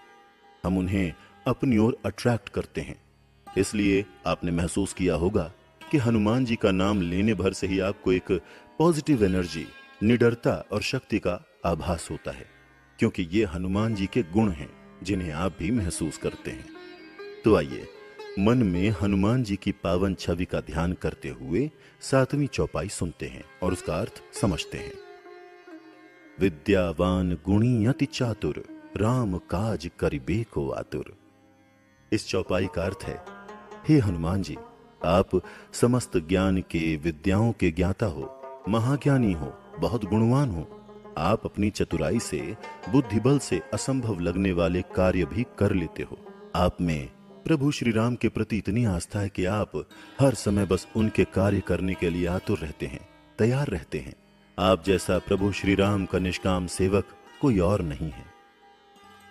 हम उन्हें अपनी ओर अट्रैक्ट करते हैं। इसलिए आपने महसूस किया होगा कि हनुमान जी का नाम लेने भर से ही आपको एक पॉजिटिव एनर्जी, निडरता और शक्ति का आभास होता है, क्योंकि ये हनुमान जी के गुण हैं जिन्हें आप भी महसूस करते हैं। तो आइए मन में हनुमान जी की पावन छवि का ध्यान करते हुए 7वीं चौपाई सुनते हैं और उसका अर्थ समझते हैं। विद्यावान गुणी अति चातुर, राम काज करिबे को आतुर। इस चौपाई का अर्थ है, हे हनुमान जी, आप समस्त ज्ञान के, विद्याओं के ज्ञाता हो, महाज्ञानी हो, बहुत गुणवान हो। आप अपनी चतुराई से, बुद्धि बल से असंभव लगने वाले कार्य भी कर लेते हो। आप में प्रभु श्री राम के प्रति इतनी आस्था है कि आप हर समय बस उनके कार्य करने के लिए आतुर रहते हैं, तैयार रहते हैं। आप जैसा प्रभु श्री राम का निष्काम सेवक कोई और नहीं है।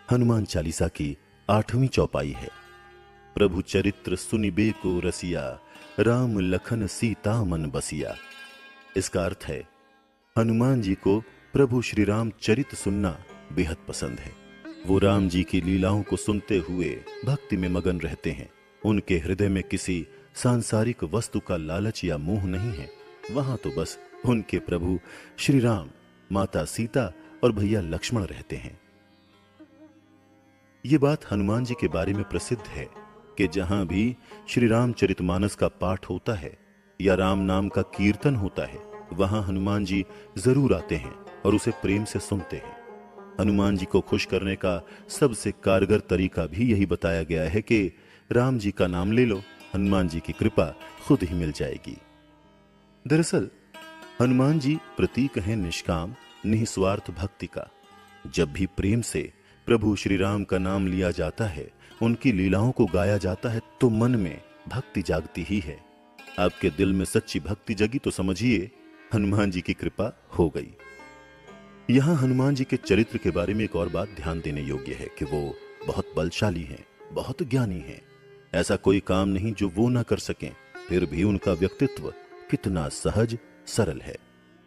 हनुमान चालीसा की 8वीं चौपाई है। प्रभु चरित्र सुनिबे को रसिया, राम लखन सीता मन बसिया। इसका अर्थ है, हनुमान जी को प्रभु श्री राम चरित सुनना बेहद पसंद है। वो राम जी की लीलाओं को सुनते हुए भक्ति में मगन रहते हैं। उनके हृदय में किसी सांसारिक वस्तु का लालच या मोह नहीं है। वहां तो बस उनके प्रभु श्री राम, माता सीता और भैया लक्ष्मण रहते हैं। ये बात हनुमान जी के बारे में प्रसिद्ध है कि जहां भी श्री रामचरितमानस का पाठ होता है या राम नाम का कीर्तन होता है, वहां हनुमान जी जरूर आते हैं और उसे प्रेम से सुनते हैं। हनुमान जी को खुश करने का सबसे कारगर तरीका भी यही बताया गया है कि राम जी का नाम ले लो, हनुमान जी की कृपा खुद ही मिल जाएगी। दरअसल हनुमान जी प्रतीक हैं निष्काम, निस्वार्थ भक्ति का। जब भी प्रेम से प्रभु श्री राम का नाम लिया जाता है, उनकी लीलाओं को गाया जाता है, तो मन में भक्ति जागती ही है। आपके दिल में सच्ची भक्ति जगी तो समझिए हनुमान जी की कृपा हो गई। यहां हनुमान जी के चरित्र के बारे में एक और बात ध्यान देने योग्य है कि वो बहुत बलशाली हैं, बहुत ज्ञानी हैं। ऐसा कोई काम नहीं जो वो ना कर सकें। फिर भी उनका व्यक्तित्व कितना सहज सरल है।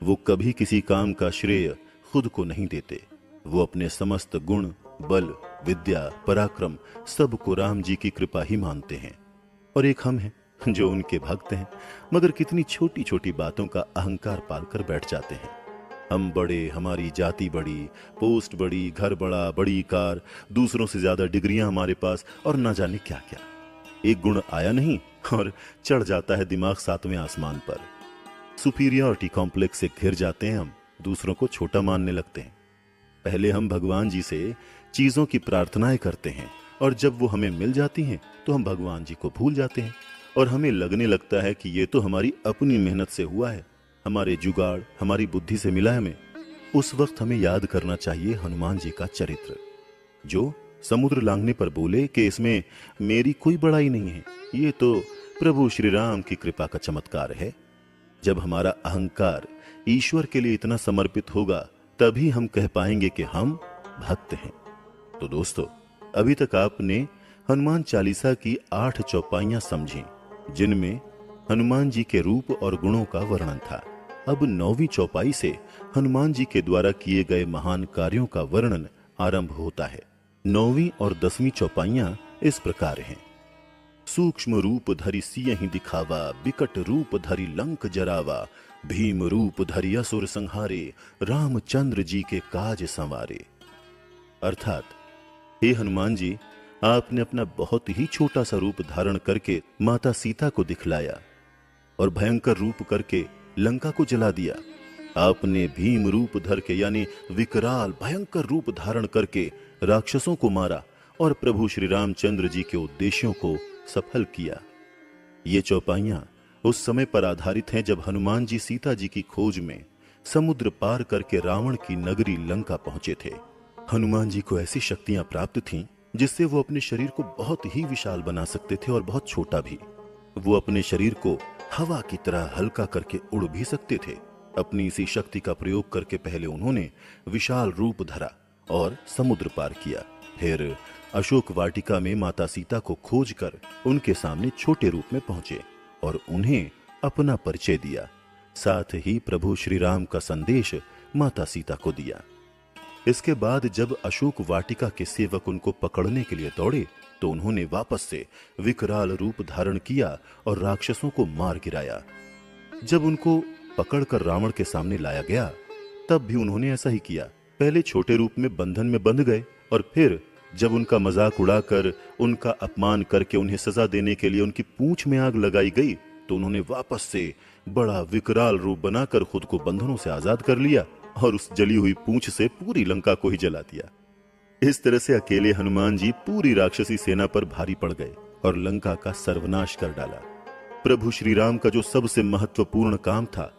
वो कभी किसी काम का श्रेय खुद को नहीं देते। वो अपने समस्त गुण, बल, विद्या, पराक्रम सबको राम जी की कृपा ही मानते हैं। और एक हम हैं जो उनके भक्त हैं, मगर कितनी छोटी छोटी बातों का अहंकार पालकर बैठ जाते हैं। हम बड़े, हमारी जाति बड़ी, पोस्ट बड़ी, घर बड़ा, बड़ी कार, दूसरों से ज्यादा डिग्रियां हमारे पास और ना जाने क्या क्या। एक गुण आया नहीं और चढ़ जाता है दिमाग 7वें आसमान पर। सुपीरियरिटी कॉम्प्लेक्स से घिर जाते हैं हम, दूसरों को छोटा मानने लगते हैं। पहले हम भगवान जी से चीजों की प्रार्थनाएं करते हैं और जब वो हमें मिल जाती हैं तो हम भगवान जी को भूल जाते हैं और हमें लगने लगता है कि ये तो हमारी अपनी मेहनत से हुआ है, हमारे जुगाड़, हमारी बुद्धि से मिला है हमें। उस वक्त हमें याद करना चाहिए हनुमान जी का चरित्र, जो समुद्र लांघने पर बोले कि इसमें मेरी कोई बड़ाई नहीं है, ये तो प्रभु श्री राम की कृपा का चमत्कार है। जब हमारा अहंकार ईश्वर के लिए इतना समर्पित होगा तभी हम कह पाएंगे कि हम भक्त हैं। तो दोस्तों, अभी तक आपने हनुमान चालीसा की 8 चौपाइयां समझी, जिनमें हनुमान जी के रूप और गुणों का वर्णन था। अब 9वीं चौपाई से हनुमान जी के द्वारा किए गए महान कार्यों का वर्णन आरंभ होता है। 9वीं और 10वीं चौपाइयां इस प्रकार हैं। सूक्ष्म रूप धरि सियहि दिखावा, बिकट रूप धरि लंक जरावा, भीम रूप धरि असुर संहारे, रामचंद्र जी के काज संवारे। अर्थात, हे हनुमान जी, आपने अपना बहुत ही छोटा सा रूप धारण करके माता सीता को दिखलाया और भयंकर रूप करके लंका को जला दिया। आपने भीम रूप धर के यानी विकराल भयंकर रूप धारण करके राक्षसों को मारा और प्रभु श्री रामचंद्र जी के उद्देश्यों को सफल किया। ये चौपाइयां उस समय पर आधारित हैं जब हनुमान जी सीता जी की खोज में समुद्र पार करके रावण की नगरी लंका पहुंचे थे। हनुमान जी को ऐसी शक्तियां प्राप्त थीं जिससे वो अपने शरीर को बहुत ही विशाल बना सकते थे और बहुत छोटा भी। वो अपने शरीर को हवा की तरह हल्का करके उड़ भी सकते थे। अपनी इसी शक्ति का प्रयोग करके पहले उन्होंने विशाल रूप धरा और समुद्र पार किया। फिर अशोक वाटिका में माता सीता को खोजकर उनके सामने छोटे रूप में पहुंचे और उन्हें अपना परिचय दिया। साथ ही प्रभु श्री राम का संदेश माता सीता को दिया। इसके बाद जब अशोक वाटिका के सेवक उनको पकड़ने के लिए दौड़े तो उन्होंने वापस से विकराल रूप धारण किया और राक्षसों को मार गिराया। जब उनको पकड़कर रावण के सामने लाया गया तब भी उन्होंने ऐसा ही किया। पहले छोटे रूप में बंधन में बंध गए और फिर जब उनका मजाक उड़ाकर, उनका अपमान करके उन्हें सजा देने के लिए उनकी पूंछ में आग लगाई गई तो उन्होंने वापस से बड़ा विकराल रूप बनाकर खुद को बंधनों से आजाद कर लिया और उस जली हुई पूंछ से पूरी लंका को ही जला दिया। इस तरह से अकेले हनुमान जी पूरी राक्षसी सेना पर भारी पड़ गए और लंका का सर्वनाश कर डाला। प्रभु श्री राम का जो सबसे महत्वपूर्ण काम था,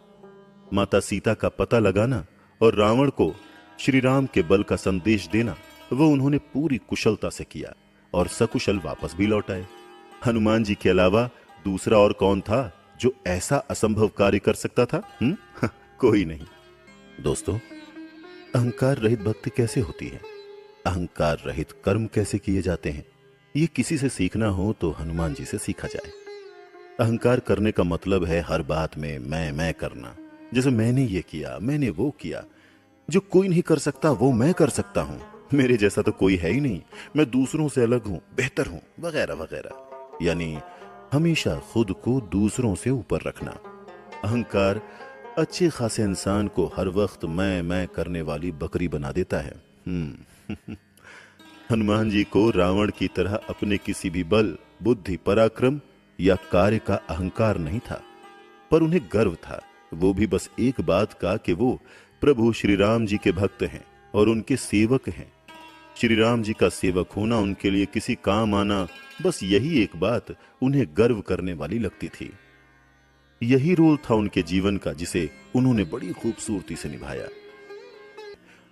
माता सीता का पता लगाना और रावण को श्री राम के बल का संदेश देना, वो उन्होंने पूरी कुशलता से किया और सकुशल वापस भी लौट आए। हनुमान जी के अलावा दूसरा और कौन था जो ऐसा असंभव कार्य कर सकता था? कोई नहीं। दोस्तों, अहंकार रहित भक्ति कैसे होती है, अहंकार रहित कर्म कैसे किए जाते हैं, ये किसी से सीखना हो तो हनुमान जी से सीखा जाए। अहंकार करने का मतलब है हर बात में मैं करना। जैसे मैंने ये किया, मैंने वो किया, जो कोई नहीं कर सकता वो मैं कर सकता हूं, मेरे जैसा तो कोई है ही नहीं, मैं दूसरों से अलग हूं, बेहतर हूं, वगैरह वगैरह। यानी हमेशा खुद को दूसरों से ऊपर रखना। अहंकार अच्छे खासे इंसान को हर वक्त मैं करने वाली बकरी बना देता है। हनुमान जी को रावण की तरह अपने किसी भी बल, बुद्धि, पराक्रम या कार्य का अहंकार नहीं था, पर उन्हें गर्व था, वो भी बस एक बात का कि वो प्रभु श्री राम जी के भक्त हैं और उनके सेवक हैं। श्री राम जी का सेवक होना, उनके लिए किसी काम आना, बस यही एक बात उन्हें गर्व करने वाली लगती थी। यही रोल था उनके जीवन का जिसे उन्होंने बड़ी खूबसूरती से निभाया।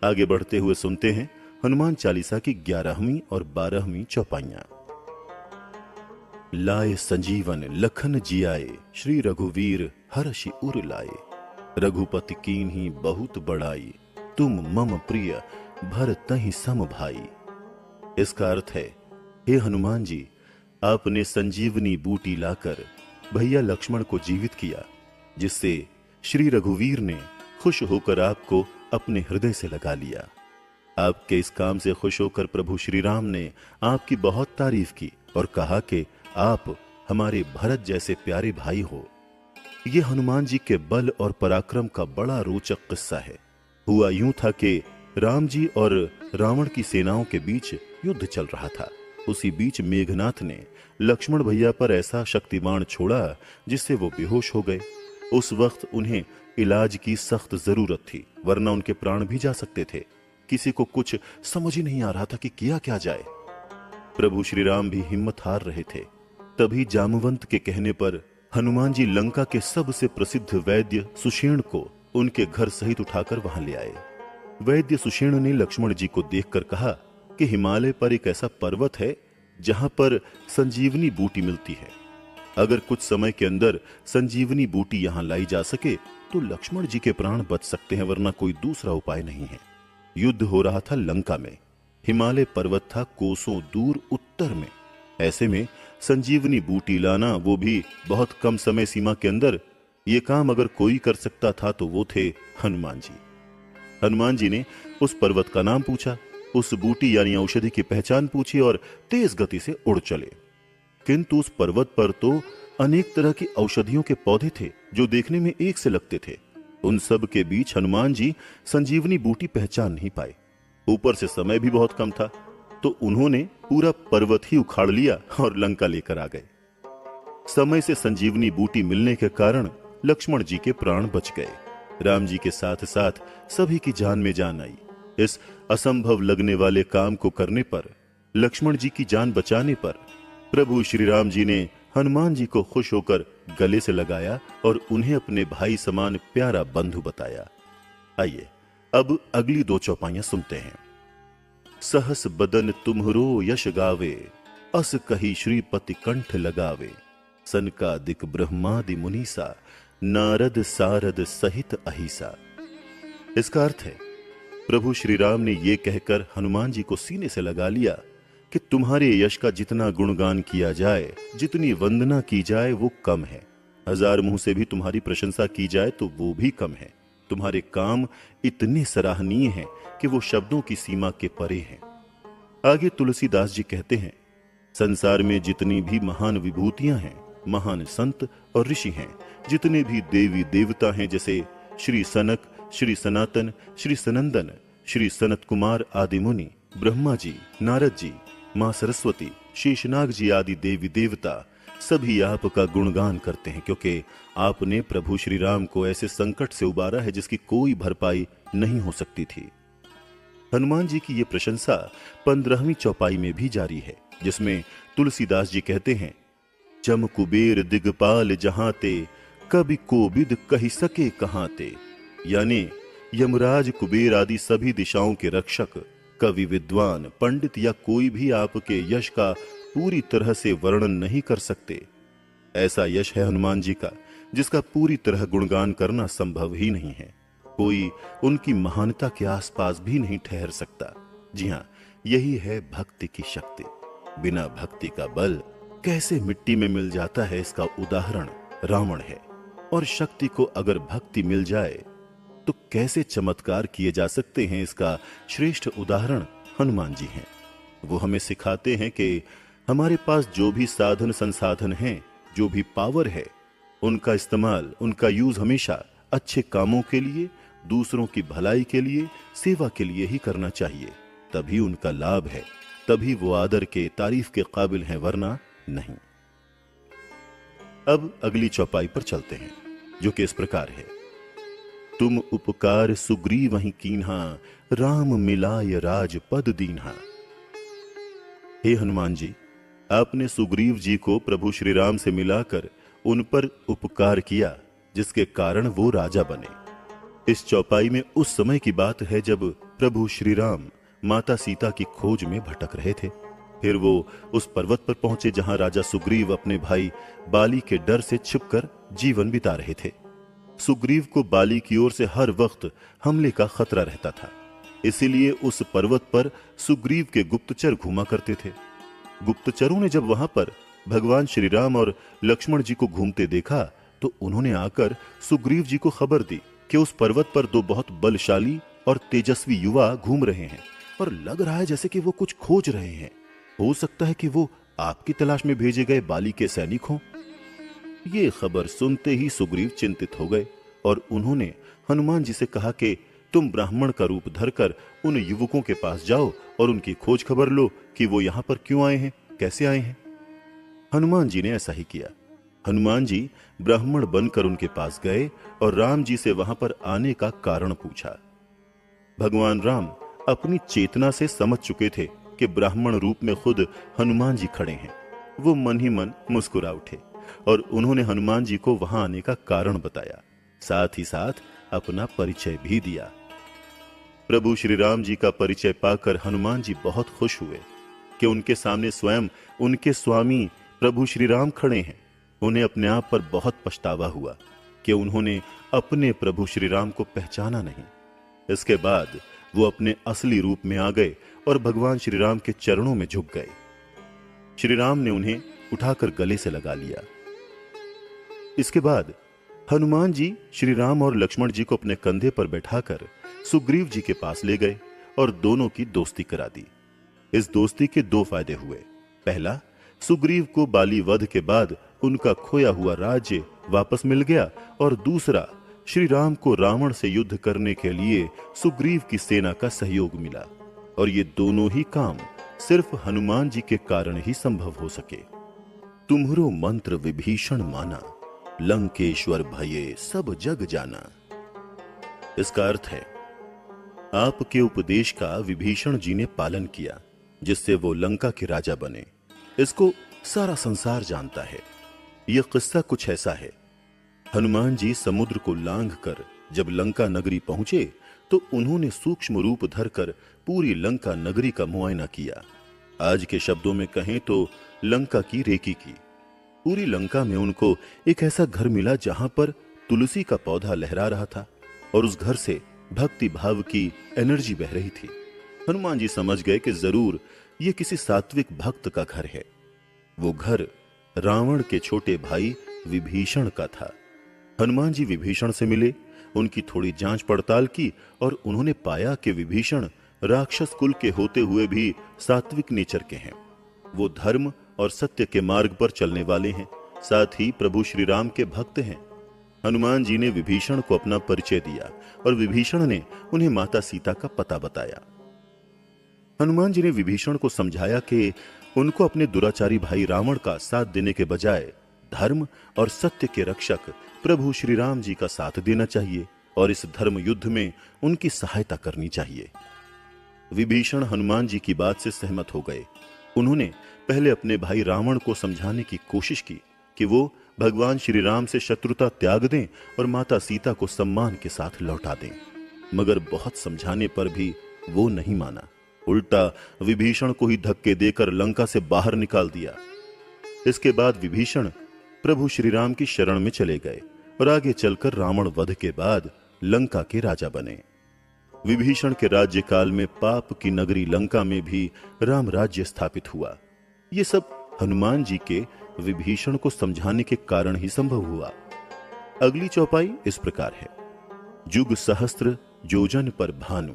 आगे बढ़ते हुए सुनते हैं हनुमान चालीसा की 11वीं और 12वीं चौपाइयां। लाए संजीवन लखन जियाए, श्री रघुवीर हर्षि उर लाए, रघुपति कीन्ही बहुत बड़ाई, तुम मम प्रिय भरतहि सम भाई। इसका अर्थ है, हे हनुमान जी, आपने संजीवनी बूटी लाकर भैया लक्ष्मण को जीवित किया, जिससे श्री रघुवीर ने खुश होकर आपको अपने हृदय से लगा लिया। आपके इस काम से खुश होकर प्रभु श्री राम ने आपकी बहुत तारीफ की और कहा कि आप हमारे भरत जैसे प्यारे भाई हो। यह हनुमान जी के बल और पराक्रम का बड़ा रोचक किस्सा है। हुआ यूं था कि राम जी और रावण की सेनाओं के बीच युद्ध चल रहा था। उसी बीच मेघनाथ ने लक्ष्मण भैया पर ऐसा शक्तिबाण छोड़ा जिससे वो बेहोश हो गए। उस वक्त उन्हें इलाज की सख्त जरूरत थी, वरना उनके प्राण भी जा सकते थे। किसी को कुछ समझ ही नहीं आ रहा था कि किया क्या जाए। प्रभु श्री राम भी हिम्मत हार रहे थे। तभी जामवंत के कहने पर हनुमान जी लंका के सबसे प्रसिद्ध वैद्य सुषेण को उनके घर सहित उठाकर वहां ले आए। वैद्य सुषेण ने लक्ष्मण जी को देखकर कहा कि हिमालय पर एक ऐसा पर्वत है जहां पर संजीवनी बूटी मिलती है। अगर कुछ समय के अंदर संजीवनी बूटी यहां लाई जा सके तो लक्ष्मण जी के प्राण बच सकते हैं, वरना कोई दूसरा उपाय नहीं है। युद्ध हो रहा था लंका में। हिमालय पर्वत था कोसों दूर उत्तर में। ऐसे में संजीवनी बूटी लाना, वो भी बहुत कम समय सीमा के अंदर, ये काम अगर कोई कर सकता था तो वो थे हनुमान जी। हनुमान जी ने उस पर्वत का नाम पूछा, उस बूटी यानी औषधि की पहचान पूछी और तेज गति से उड़ चले। किंतु उस पर्वत पर तो अनेक तरह की औषधियों के पौधे थे जो देखने में एक से लगते थे। उन सब के बीच हनुमान जी संजीवनी बूटी पहचान नहीं पाए। ऊपर से समय भी बहुत कम था, तो उन्होंने पूरा पर्वत ही उखाड़ लिया और लंका लेकर आ गए। समय से संजीवनी बूटी मिलने के कारण लक्ष्मण जी के प्राण बच गए। राम जी के साथ साथ सभी की जान में जान आई। इस असंभव लगने वाले काम को करने पर, लक्ष्मण जी की जान बचाने पर प्रभु श्री राम जी ने हनुमान जी को खुश होकर गले से लगाया और उन्हें अपने भाई समान प्यारा बंधु बताया। आइए अब अगली दो चौपाइयां सुनते हैं। सहस बदन तुम्हरो यश गावे, अस कही श्रीपति कंठ लगावे, सनकादिक ब्रह्मादि मुनीसा, नारद सारद सहित अहिसा। इसका अर्थ है, प्रभु श्री राम ने यह कहकर हनुमान जी को सीने से लगा लिया कि तुम्हारे यश का जितना गुणगान किया जाए, जितनी वंदना की जाए वो कम है। 1000 मुंह से भी तुम्हारी प्रशंसा की जाए तो वो भी कम है। तुम्हारे काम इतने सराहनीय हैं कि वो शब्दों की सीमा के परे हैं। आगे तुलसीदास जी कहते हैं, संसार में जितनी भी महान विभूतियां हैं, महान संत और ऋषि हैं, जितने भी देवी देवता हैं, जैसे श्री सनक, श्री सनातन, श्री सनंदन, श्री सनत कुमार आदि मुनि, ब्रह्मा जी, नारद जी, मां सरस्वती, शेषनाग जी आदि देवी देवता, सभी आपका गुणगान करते हैं, क्योंकि आपने प्रभु श्री राम को ऐसे संकट से उबारा है जिसकी कोई भरपाई नहीं हो सकती थी। हनुमान जी की ये प्रशंसा 15वीं चौपाई में भी जारी है, जिसमें तुलसीदास जी कहते हैं, जम कुबेर दिगपाल जहां ते, कभी कोबिद कही सके कहां ते। यानी यमराज, कुबेर आदि सभी दिशाओं के रक्षक, कवि, विद्वान, पंडित या कोई भी आपके यश का पूरी तरह से वर्णन नहीं कर सकते। ऐसा यश है हनुमान जी का जिसका पूरी तरह गुणगान करना संभव ही नहीं है। कोई उनकी महानता के आसपास भी नहीं ठहर सकता। जी हां, यही है भक्ति की शक्ति। बिना भक्ति का बल कैसे मिट्टी में मिल जाता है, इसका उदाहरण रावण है। और शक्ति को अगर भक्ति मिल जाए तो कैसे चमत्कार किए जा सकते हैं, इसका श्रेष्ठ उदाहरण हनुमान जी हैं। वो हमें सिखाते हैं कि हमारे पास जो भी साधन संसाधन हैं, जो भी पावर है, उनका इस्तेमाल, उनका यूज हमेशा अच्छे कामों के लिए, दूसरों की भलाई के लिए, सेवा के लिए ही करना चाहिए। तभी उनका लाभ है, तभी वो आदर के, तारीफ के काबिल हैं, वरना नहीं। अब अगली चौपाई पर चलते हैं, जो कि इस प्रकार है। तुम उपकार सुग्रीव वहीं कीन्हा, राम मिलाय राजपद दीन्हा। हे हनुमान जी, आपने सुग्रीव जी को प्रभु श्री राम से मिलाकर उन पर उपकार किया, जिसके कारण वो राजा बने। इस चौपाई में उस समय की बात है जब प्रभु श्री राम माता सीता की खोज में भटक रहे थे। फिर वो उस पर्वत पर पहुंचे जहां राजा सुग्रीव अपने भाई बाली के डर से छिपकर जीवन बिता रहे थे। सुग्रीव को बाली की ओर से हर वक्त हमले का खतरा रहता था, इसीलिए उस पर्वत पर सुग्रीव के गुप्तचर घूमा करते थे। गुप्तचरों ने जब वहां पर भगवान श्री राम और लक्ष्मण जी को घूमते देखा तो उन्होंने आकर सुग्रीव जी को खबर दी कि उस पर्वत पर दो बहुत बलशाली और तेजस्वी युवा घूम रहे हैं और लग रहा है जैसे कि वो कुछ खोज रहे हैं। हो सकता है कि वो आपकी तलाश में भेजे गए बाली के सैनिक हों। ये खबर सुनते ही सुग्रीव चिंतित हो गए और उन्होंने हनुमान जी से कहा कि तुम ब्राह्मण का रूप धरकर उन युवकों के पास जाओ और उनकी खोज खबर लो कि वो यहां पर क्यों आए हैं, कैसे आए हैं। हनुमान जी ने ऐसा ही किया। हनुमान जी ब्राह्मण बनकर उनके पास गए और राम जी से वहां पर आने का कारण पूछा। भगवान राम अपनी चेतना से समझ चुके थे कि ब्राह्मण रूप में खुद हनुमान जी खड़े हैं। वो मन ही मन मुस्कुरा उठे और उन्होंने हनुमान जी को वहां आने का कारण बताया, साथ ही साथ अपना परिचय भी दिया। प्रभु श्री राम जी का परिचय पाकर हनुमान जी बहुत खुश हुए कि उनके सामने स्वयं उनके स्वामी प्रभु श्री राम खड़े हैं। उन्हें अपने आप पर बहुत पछतावा हुआ कि उन्होंने अपने प्रभु श्री राम को पहचाना नहीं। इसके बाद वो अपने असली रूप में आ गए और भगवान श्री राम के चरणों में झुक गए। श्री राम ने उन्हें उठाकर गले से लगा लिया। इसके बाद हनुमान जी श्री राम और लक्ष्मण जी को अपने कंधे पर बैठाकर सुग्रीव जी के पास ले गए और दोनों की दोस्ती करा दी। इस दोस्ती के दो फायदे हुए। पहला, सुग्रीव को बाली वध के बाद उनका खोया हुआ राज्य वापस मिल गया और दूसरा, श्री राम को रावण से युद्ध करने के लिए सुग्रीव की सेना का सहयोग मिला। और ये दोनों ही काम सिर्फ हनुमान जी के कारण ही संभव हो सके। तुम्हरो मंत्र विभीषण माना, लंकेश्वर भये सब जग जाना। इसका अर्थ है, आपके उपदेश का विभीषण जी ने पालन किया, जिससे वो लंका के राजा बने। इसको सारा संसार जानता है। यह किस्सा कुछ ऐसा है। हनुमान जी समुद्र को लांघकर जब लंका नगरी पहुंचे तो उन्होंने सूक्ष्म रूप धरकर पूरी लंका नगरी का मुआयना किया। आज के शब्दों में कहें तो लंका की रेकी की। पूरी लंका में उनको एक ऐसा घर मिला जहां पर तुलसी का पौधा लहरा रहा था और उस घर से भक्ति भाव की एनर्जी बह रही थी। हनुमान जी समझ गए कि जरूर ये किसी सात्विक भक्त का घर है। वो घर रावण के छोटे भाई विभीषण का था। हनुमान जी विभीषण से मिले, उनकी थोड़ी जांच पड़ताल की और उन्होंने पाया कि विभीषण राक्षस कुल के होते हुए भी सात्विक नेचर के हैं। वो धर्म और सत्य के मार्ग पर चलने वाले हैं, साथ ही प्रभु श्री राम के भक्त हैं। हनुमान जी ने विभीषण को अपना परिचय दिया और विभीषण ने उन्हें माता सीता का पता बताया। हनुमान जी ने विभीषण को समझाया कि उनको अपने दुराचारी भाई रावण का साथ देने के बजाय धर्म और सत्य के रक्षक प्रभु श्री राम जी का साथ देना चाहिए और इस धर्म युद्ध में उनकी सहायता करनी चाहिए। विभीषण हनुमान जी की बात से सहमत हो गए। उन्होंने पहले अपने भाई रावण को समझाने की कोशिश की कि वो भगवान श्री राम से शत्रुता त्याग दें और माता सीता को सम्मान के साथ लौटा दें, मगर बहुत समझाने पर भी वो नहीं माना। उल्टा विभीषण को ही धक्के देकर लंका से बाहर निकाल दिया। इसके बाद विभीषण प्रभु श्री राम की शरण में चले गए और आगे चलकर रावण वध के बाद लंका के राजा बने। विभीषण के राज्यकाल में पाप की नगरी लंका में भी राम राज्य स्थापित हुआ। ये सब हनुमान जी के विभीषण को समझाने के कारण ही संभव हुआ। अगली चौपाई इस प्रकार है। जुग सहस्त्र जोजन पर भानु,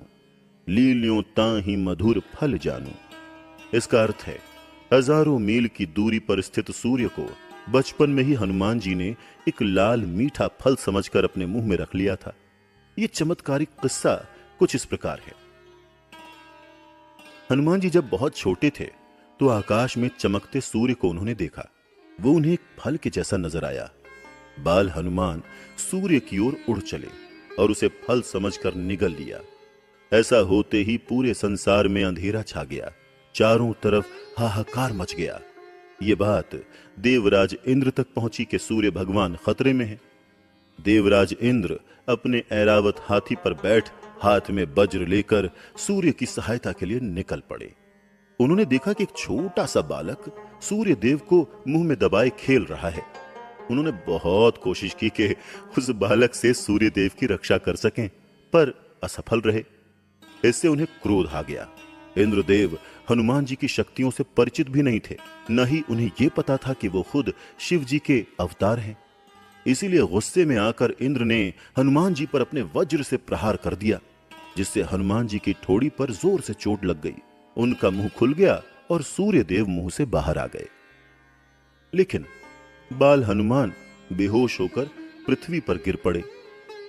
लील्यों ताहि मधुर फल जानू। इसका अर्थ है, हजारों मील की दूरी पर स्थित सूर्य को बचपन में ही हनुमान जी ने एक लाल मीठा फल समझकर अपने मुंह में रख लिया था। यह चमत्कारिक किस्सा कुछ इस प्रकार है। हनुमान जी जब बहुत छोटे थे तो आकाश में चमकते सूर्य को उन्होंने देखा। वो उन्हें एक फल के जैसा नजर आया। बाल हनुमान सूर्य की ओर उड़ चले और उसे फल समझकर निगल लिया। ऐसा होते ही पूरे संसार में अंधेरा छा गया। चारों तरफ हाहाकार मच गया। ये बात देवराज इंद्र तक पहुंची कि सूर्य भगवान खतरे में है। देवराज इंद्र अपने ऐरावत हाथी पर बैठ हाथ में वज्र लेकर सूर्य की सहायता के लिए निकल पड़े। उन्होंने देखा कि एक छोटा सा बालक सूर्य देव को मुंह में दबाए खेल रहा है। उन्होंने बहुत कोशिश की कि उस बालक से सूर्य देव की रक्षा कर सकें, पर असफल रहे। इससे उन्हें क्रोध आ गया। इंद्रदेव हनुमान जी की शक्तियों से परिचित भी नहीं थे, न ही उन्हें यह पता था कि वो खुद शिव जी के अवतार हैं। इसीलिए गुस्से में आकर इंद्र ने हनुमान जी पर अपने वज्र से प्रहार कर दिया, जिससे हनुमान जी की ठोड़ी पर जोर से चोट लग गई। उनका मुंह खुल गया और सूर्य देव मुंह से बाहर आ गए। लेकिन बाल हनुमान बेहोश होकर पृथ्वी पर गिर पड़े।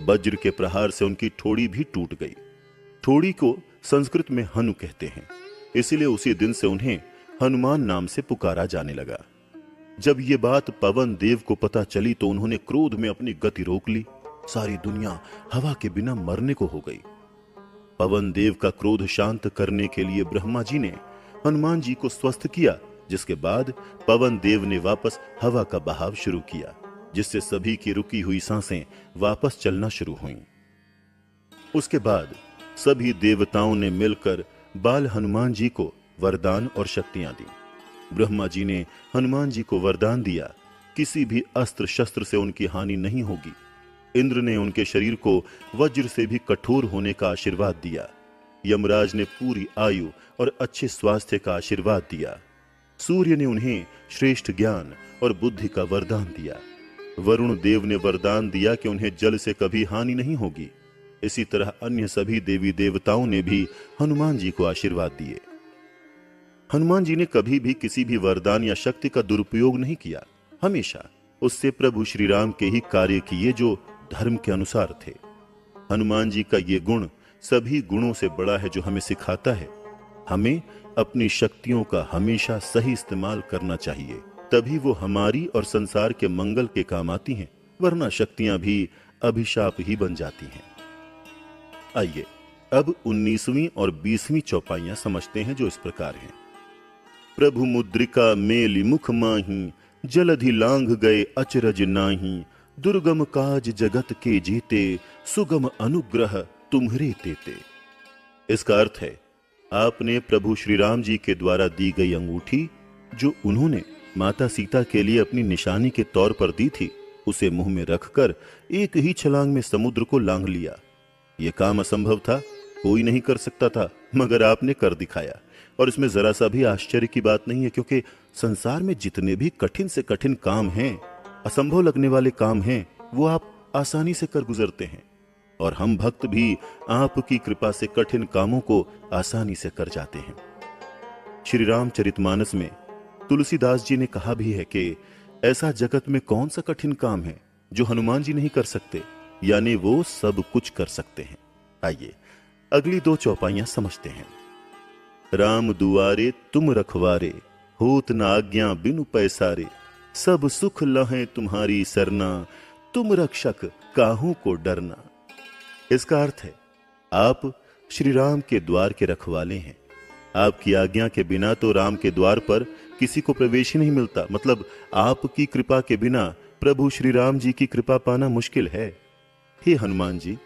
वज्र के प्रहार से उनकी ठोड़ी भी टूट गई। ठोड़ी को संस्कृत में हनु कहते हैं, इसलिए उसी दिन से उन्हें हनुमान नाम से पुकारा जाने लगा। जब ये बात पवन देव को पता चली तो उन्होंने क्रोध में अपनी गति रोक ली। सारी दुनिया हवा के बिना मरने को हो गई। पवन देव का क्रोध शांत करने के लिए ब्रह्मा जी ने हनुमान जी को स्वस्थ किया, जिसके बाद पवन देव ने वापस हवा का बहाव शुरू किया, जिससे सभी की रुकी हुई सांसें वापस चलना शुरू हुईं। उसके बाद सभी देवताओं ने मिलकर बाल हनुमान जी को वरदान और शक्तियां दी। ब्रह्मा जी ने हनुमान जी को वरदान दिया, किसी भी अस्त्र शस्त्र से उनकी हानि नहीं होगी। इंद्र ने उनके शरीर को वज्र से भी कठोर होने का आशीर्वाद दिया। यमराज ने पूरी आयु और अच्छे स्वास्थ्य का आशीर्वाद दिया। सूर्य ने उन्हें श्रेष्ठ ज्ञान और बुद्धि का वरदान दिया। वरुण देव ने वरदान दिया कि उन्हें जल से कभी हानि नहीं होगी। इसी तरह अन्य सभी देवी देवताओं ने भी हनुमान जी को आशीर्वाद दिए। हनुमान जी ने कभी भी किसी भी वरदान या शक्ति का दुरुपयोग नहीं किया। हमेशा उससे प्रभु श्री राम के ही कार्य किए जो धर्म के अनुसार थे। हनुमान जी का ये गुण सभी गुणों से बड़ा है, जो हमें सिखाता है हमें अपनी शक्तियों का हमेशा सही इस्तेमाल करना चाहिए, तभी वो हमारी और संसार के मंगल के काम आती हैं, वरना शक्तियां भी अभिशाप ही बन जाती हैं। आइए अब 19वीं और 20वीं चौपाइयां समझते हैं, जो इस प्रकार हैं। प्रभु मुद्रिका मेलि मुख माही, जलधि लांघ गए अचरज नाही, दुर्गम काज जगत के जीते, सुगम अनुग्रह तुम्हरे तेते। इसका अर्थ है, आपने प्रभु श्री राम जी के द्वारा दी गई अंगूठी, जो उन्होंने माता सीता के लिए अपनी निशानी के तौर पर दी थी, उसे मुंह में रखकर एक ही छलांग में समुद्र को लांघ लिया। यह काम असंभव था, कोई नहीं कर सकता था, मगर आपने कर दिखाया। और इसमें जरा सा भी आश्चर्य की बात नहीं है, क्योंकि संसार में जितने भी कठिन से कठिन काम हैं, असंभव लगने वाले काम हैं, वो आप आसानी से कर गुजरते हैं। और हम भक्त भी आपकी कृपा से कठिन कामों को आसानी से कर जाते हैं। श्री रामचरितमानस में तुलसीदास जी ने कहा भी है कि ऐसा जगत में कौन सा कठिन काम है जो हनुमान जी नहीं कर सकते, यानी वो सब कुछ कर सकते हैं। आइए अगली 2 चौपाइयां समझते हैं। राम दुआरे तुम रखवारे, होत न आज्ञा बिनु पैसारे, सब सुख लहें तुम्हारी सरना, तुम रक्षक काहू को डरना। इसका अर्थ है, आप श्री राम के द्वार के रखवाले हैं। आपकी आज्ञा के बिना तो राम के द्वार पर किसी को प्रवेश ही नहीं मिलता। मतलब आपकी कृपा के बिना प्रभु श्री राम जी की कृपा पाना मुश्किल है। हे हनुमान जी,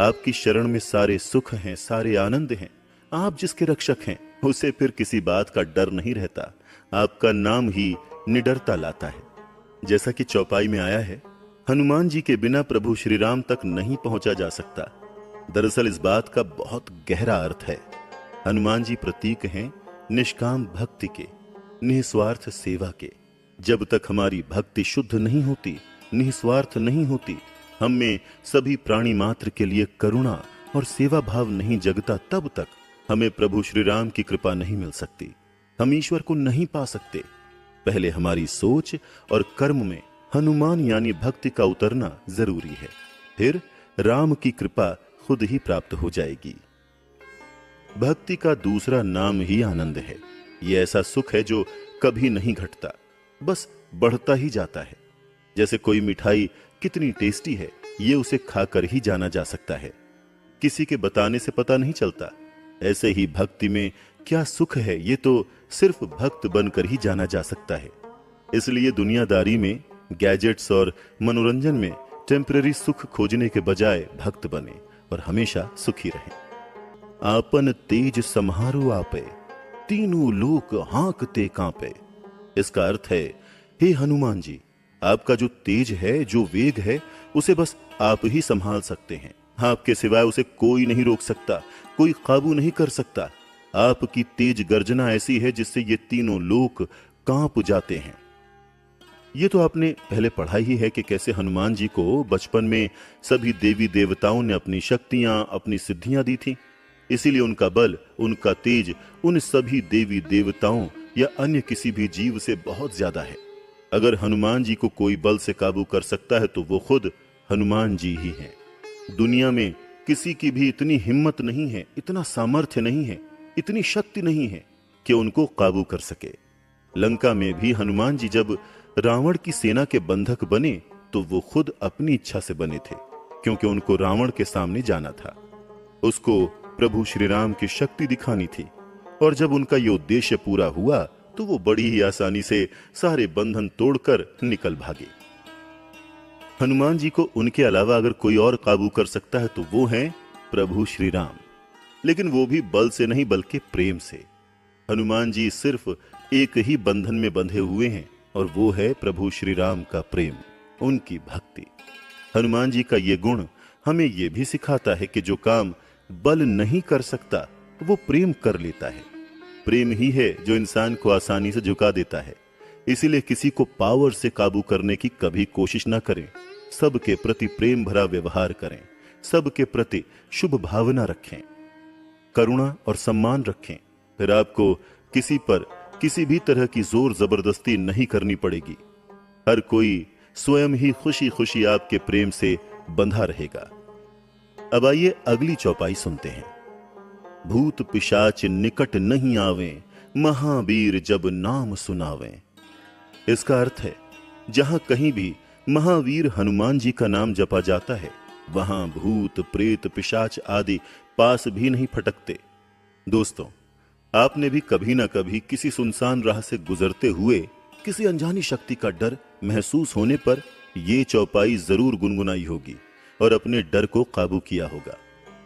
आपकी शरण में सारे सुख हैं, सारे आनंद हैं। आप जिसके रक्षक हैं, उसे फिर किसी बात का डर नहीं रहता। आपका नाम ही निडरता लाता है। जैसा कि चौपाई में आया है, हनुमान जी के बिना प्रभु श्री राम तक नहीं पहुंचा जा सकता। दरअसल इस बात का बहुत गहरा अर्थ है। हनुमान जी प्रतीक हैं निष्काम भक्ति के, निस्वार्थ सेवा के। जब तक हमारी भक्ति शुद्ध नहीं होती, निस्वार्थ नहीं होती, हम में सभी प्राणी मात्र के लिए करुणा और सेवा भाव नहीं जगता, तब तक हमें प्रभु श्री राम की कृपा नहीं मिल सकती। हम ईश्वर को नहीं पा सकते। पहले हमारी सोच और कर्म में हनुमान यानी भक्ति का उतरना जरूरी है, फिर राम की कृपा खुद ही प्राप्त हो जाएगी। भक्ति का दूसरा नाम ही आनंद है। यह ऐसा सुख है जो कभी नहीं घटता, बस बढ़ता ही जाता है। जैसे कोई मिठाई कितनी टेस्टी है, ये उसे खाकर ही जाना जा सकता है, किसी के बताने से पता नहीं चलता। ऐसे ही भक्ति में क्या सुख है, ये तो सिर्फ भक्त बनकर ही जाना जा सकता है। इसलिए दुनियादारी में, गैजेट्स और मनोरंजन में टेम्पररी सुख खोजने के बजाय भक्त बने और हमेशा सुखी रहें। आपन तेज सम्हारो आपे, तीनों लोक हांकते कांपे। इसका अर्थ है, हे हनुमान जी, आपका जो तेज है, जो वेग है, उसे बस आप ही संभाल सकते हैं। आपके सिवाय उसे कोई नहीं रोक सकता, कोई काबू नहीं कर सकता। आपकी तेज गर्जना ऐसी है जिससे ये तीनों लोक कांप जाते हैं। ये तो आपने पहले पढ़ा ही है कि कैसे हनुमान जी को बचपन में सभी देवी देवताओं ने अपनी शक्तियां, अपनी सिद्धियां दी थी। इसीलिए उनका बल, उनका तेज उन सभी देवी देवताओं या अन्य किसी भी जीव से बहुत ज्यादा है। अगर हनुमान जी को कोई बल से काबू कर सकता है तो वो खुद हनुमान जी ही हैं। दुनिया में किसी की भी इतनी हिम्मत नहीं है, इतना सामर्थ्य नहीं है, इतनी शक्ति नहीं है कि उनको काबू कर सके। लंका में भी हनुमान जी जब रावण की सेना के बंधक बने तो वो खुद अपनी इच्छा से बने थे, क्योंकि उनको रावण के सामने जाना था। उसको प्रभु श्री राम की शक्ति दिखानी थी, और जब उनका ये उद्देश्य पूरा हुआ तो वो बड़ी ही आसानी से सारे बंधन तोड़कर निकल भागे। हनुमान जी को उनके अलावा अगर कोई और काबू कर सकता है तो वो हैं प्रभु श्री राम, लेकिन वो भी बल से नहीं बल्कि प्रेम से। हनुमान जी सिर्फ एक ही बंधन में बंधे हुए हैं, और वो है प्रभु श्री राम का प्रेम, उनकी भक्ति। हनुमान जी का ये गुण हमें ये भी सिखाता है कि जो काम बल नहीं कर सकता वो प्रेम कर लेता है। प्रेम ही है जो इंसान को आसानी से झुका देता है। इसीलिए किसी को पावर से काबू करने की कभी कोशिश ना करें। सबके प्रति प्रेम भरा व्यवहार करें, सबके प्रति शुभ भावना रखें, करुणा और सम्मान रखें। फिर आपको किसी पर किसी भी तरह की जोर जबरदस्ती नहीं करनी पड़ेगी। हर कोई स्वयं ही खुशी खुशी आपके प्रेम से बंधा रहेगा। अब आइए अगली चौपाई सुनते हैं। भूत पिशाच निकट नहीं आवे, महावीर जब नाम सुनावे। इसका अर्थ है जहां कहीं भी महावीर हनुमान जी का नाम जपा जाता है वहां भूत प्रेत पिशाच आदि पास भी नहीं फटकते। दोस्तों, आपने भी कभी ना कभी किसी सुनसान राह से गुजरते हुए किसी अनजानी शक्ति का डर महसूस होने पर ये चौपाई जरूर गुनगुनाई होगी और अपने डर को काबू किया होगा।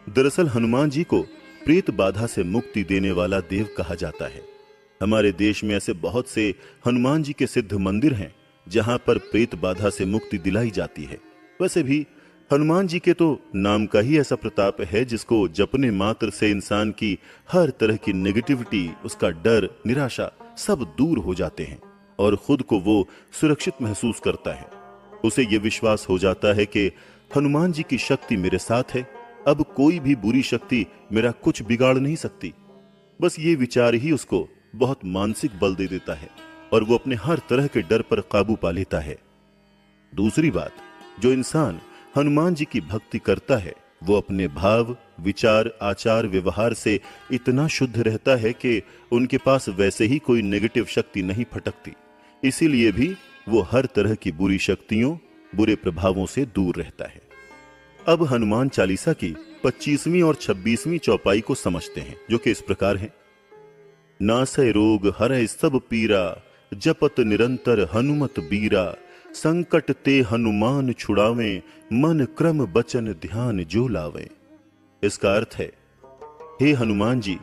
दरअसल हनुमान जी को प्रेत बाधा से मुक्ति देने वाला देव कहा जाता है। हमारे देश में ऐसे बहुत से हनुमान जी के सिद्ध मंदिर हैं जहां पर प्रेत बाधा से मुक्ति दिलाई जाती है। वैसे भी हनुमान जी के तो नाम का ही ऐसा प्रताप है जिसको जपने मात्र से इंसान की हर तरह की नेगेटिविटी, उसका डर, निराशा सब दूर हो जाते हैं और खुद को वो सुरक्षित महसूस करता है। उसे ये विश्वास हो जाता है कि हनुमान जी की शक्ति मेरे साथ है, अब कोई भी बुरी शक्ति मेरा कुछ बिगाड़ नहीं सकती। बस ये विचार ही उसको बहुत मानसिक बल दे देता है और वो अपने हर तरह के डर पर काबू पा लेता है। दूसरी बात, जो इंसान हनुमान जी की भक्ति करता है वो अपने भाव, विचार, आचार, व्यवहार से इतना शुद्ध रहता है कि उनके पास वैसे ही कोई नेगेटिव शक्ति नहीं फटकती। इसीलिए भी वो हर तरह की बुरी शक्तियों, बुरे प्रभावों से दूर रहता है। अब हनुमान चालीसा की 25वीं और 26वीं चौपाई को समझते हैं, जो कि इस प्रकार है। नासै रोग हरै सब पीरा, जपत निरंतर हनुमत बीरा, संकट ते हनुमान छुड़ावे, मन क्रम बचन ध्यान जो लावे। इसका अर्थ है, हे हनुमान जी,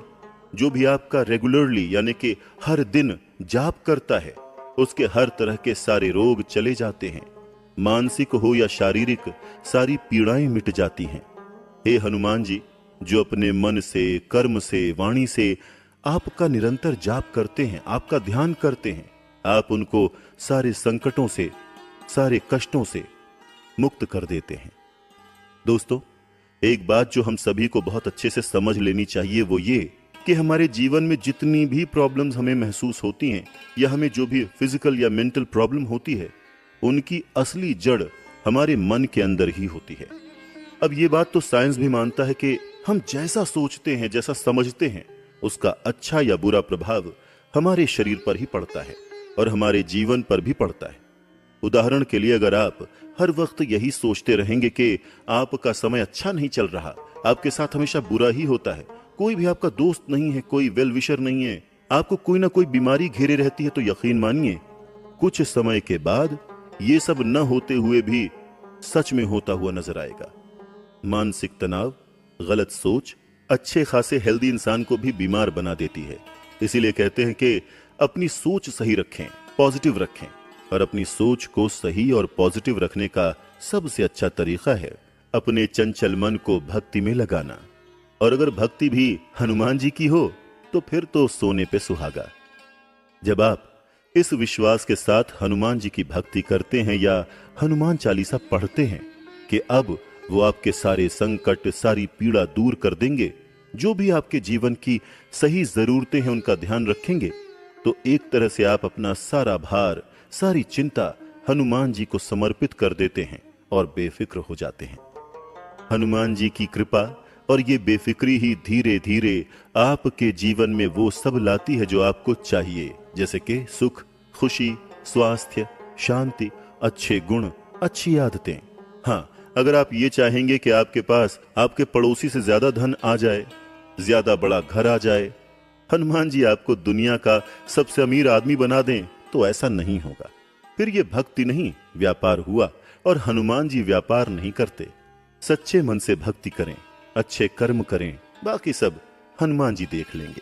जो भी आपका रेगुलरली यानी कि हर दिन जाप करता है उसके हर तरह के सारे रोग चले जाते हैं। मानसिक हो या शारीरिक, सारी पीड़ाएं मिट जाती हैं। हे हनुमान जी, जो अपने मन से, कर्म से, वाणी से आपका निरंतर जाप करते हैं, आपका ध्यान करते हैं, आप उनको सारे संकटों से, सारे कष्टों से मुक्त कर देते हैं। दोस्तों, एक बात जो हम सभी को बहुत अच्छे से समझ लेनी चाहिए वो ये कि हमारे जीवन में जितनी भी प्रॉब्लम्स हमें महसूस होती हैं या हमें जो भी फिजिकल या मेंटल प्रॉब्लम होती है उनकी असली जड़ हमारे मन के अंदर ही होती है। अब ये बात तो साइंस भी मानता है कि हम जैसा सोचते हैं, जैसा समझते हैं, उसका अच्छा या बुरा प्रभाव हमारे शरीर पर ही पड़ता है और हमारे जीवन पर भी पड़ता है। उदाहरण के लिए, अगर आप हर वक्त यही सोचते रहेंगे कि आपका समय अच्छा नहीं चल रहा, आपके साथ हमेशा बुरा ही होता है, कोई भी आपका दोस्त नहीं है, कोई वेल विशर नहीं है, आपको कोई ना कोई बीमारी घेरे रहती है, तो यकीन मानिए कुछ समय के बाद ये सब न होते हुए भी सच में होता हुआ नजर आएगा। मानसिक तनाव, गलत सोच अच्छे खासे हेल्दी इंसान को भी बीमार बना देती है। इसीलिए कहते हैं कि अपनी सोच सही रखें, पॉजिटिव रखें, और अपनी सोच को सही और पॉजिटिव रखने का सबसे अच्छा तरीका है अपने चंचल मन को भक्ति में लगाना। और अगर भक्ति भी हनुमान जी की हो तो फिर तो सोने पे सुहागा। जब आप इस विश्वास के साथ हनुमान जी की भक्ति करते हैं या हनुमान चालीसा पढ़ते हैं कि अब वो आपके सारे संकट, सारी पीड़ा दूर कर देंगे, जो भी आपके जीवन की सही जरूरतें हैं उनका ध्यान रखेंगे, तो एक तरह से आप अपना सारा भार, सारी चिंता हनुमान जी को समर्पित कर देते हैं और बेफिक्र हो जाते हैं। हनुमान जी की कृपा और ये बेफिक्री ही धीरे धीरे आपके जीवन में वो सब लाती है जो आपको चाहिए, जैसे कि सुख, खुशी, स्वास्थ्य, शांति, अच्छे गुण, अच्छी आदतें। हाँ, अगर आप ये चाहेंगे कि आपके पास आपके पड़ोसी से ज्यादा धन आ जाए, ज्यादा बड़ा घर आ जाए, हनुमान जी आपको दुनिया का सबसे अमीर आदमी बना दें, तो ऐसा नहीं होगा। फिर ये भक्ति नहीं, व्यापार हुआ। और हनुमान जी व्यापार नहीं करते। सच्चे मन से भक्ति करें, अच्छे कर्म करें, बाकी सब हनुमान जी देख लेंगे।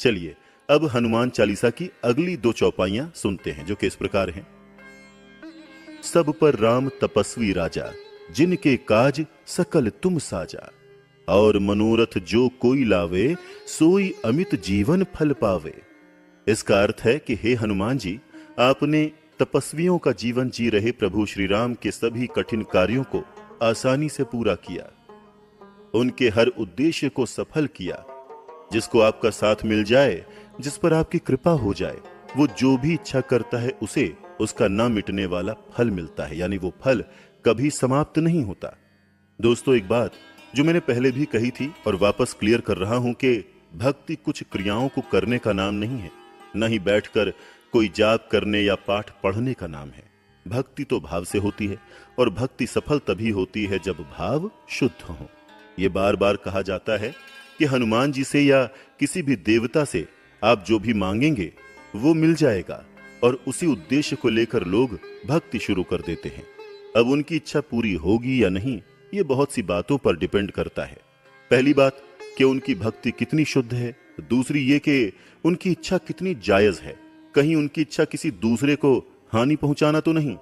चलिए अब हनुमान चालीसा की अगली 2 चौपाइयां सुनते हैं, जो कि इस प्रकार हैं। सब पर राम तपस्वी राजा, जिनके काज सकल तुम साजा। और मनोरथ जो कोई लावे, सोई अमित जीवन फल पावे। इसका अर्थ है कि हे हनुमान जी, आपने तपस्वियों का जीवन जी रहे प्रभु श्री राम के सभी कठिन कार्यों को आसानी से पूरा किया, उनके हर उद्देश्य को सफल किया। जिसको आपका साथ मिल जाए, जिस पर आपकी कृपा हो जाए, वो जो भी इच्छा करता है उसे उसका न मिटने वाला फल मिलता है, यानी वो फल कभी समाप्त नहीं होता। दोस्तों, एक बात जो मैंने पहले भी कही थी और वापस क्लियर कर रहा हूं कि भक्ति कुछ क्रियाओं को करने का नाम नहीं है, न ही बैठकर कोई जाप करने या पाठ पढ़ने का नाम है। भक्ति तो भाव से होती है, और भक्ति सफल तभी होती है जब भाव शुद्ध हो। यह बार बार कहा जाता है कि हनुमान जी से या किसी भी देवता से आप जो भी मांगेंगे वो मिल जाएगा, और उसी उद्देश्य को लेकर लोग भक्ति शुरू कर देते हैं। अब उनकी इच्छा पूरी होगी या नहीं, ये बहुत सी बातों पर डिपेंड करता है। पहली बात कि उनकी भक्ति कितनी शुद्ध है, दूसरी ये कि उनकी इच्छा कितनी जायज है, कहीं उनकी इच्छा किसी दूसरे को हानि पहुंचाना तो नहीं,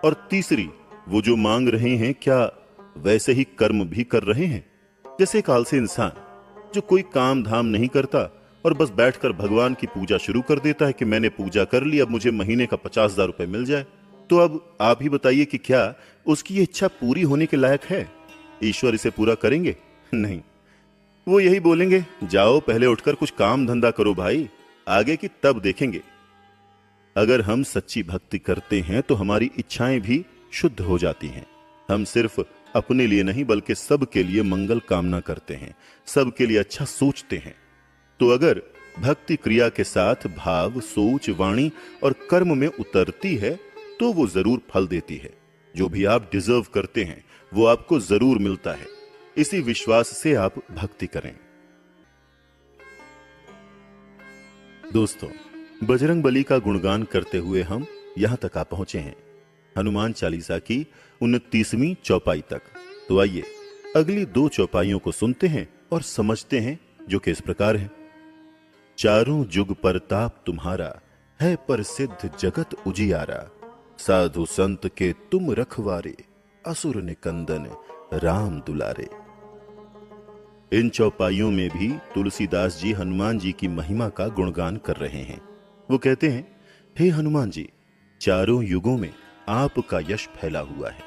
और तीसरी वो जो मांग रहे हैं क्या वैसे ही कर्म भी कर रहे हैं। जैसे काल से इंसान जो कोई काम धाम नहीं करता और बस बैठकर भगवान की पूजा शुरू कर देता है कि मैंने पूजा कर ली, अब मुझे महीने का 50,000 रुपए मिल जाए। तो अब आप ही बताइए कि क्या उसकी ये इच्छा पूरी होने के लायक है? ईश्वर इसे पूरा करेंगे? नहीं, वो यही बोलेंगे, जाओ पहले उठकर कुछ काम धंधा करो भाई, आगे की तब देखेंगे। अगर हम सच्ची भक्ति करते हैं तो हमारी इच्छाएं भी शुद्ध हो जाती हैं। हम सिर्फ अपने लिए नहीं बल्कि सबके लिए मंगल कामना करते हैं, सबके लिए अच्छा सोचते हैं। तो अगर भक्ति क्रिया के साथ भाव, सोच, वाणी और कर्म में उतरती है तो वो जरूर फल देती है। जो भी आप डिजर्व करते हैं वो आपको जरूर मिलता है। इसी विश्वास से आप भक्ति करें। दोस्तों, बजरंग बली का गुणगान करते हुए हम यहां तक आ पहुंचे हैं, हनुमान चालीसा की 29वीं चौपाई तक। तो आइए अगली 2 चौपाइयों को सुनते हैं और समझते हैं, जो कि इस प्रकार है। चारों जुग परताप तुम्हारा, है प्रसिद्ध जगत उजियारा। साधु संत के तुम रखवारे, असुर निकंदन राम दुलारे। इन चौपाइयों में भी तुलसीदास जी हनुमान जी की महिमा का गुणगान कर रहे हैं। वो कहते हैं, हे हनुमान जी, चारों युगों में आपका यश फैला हुआ है,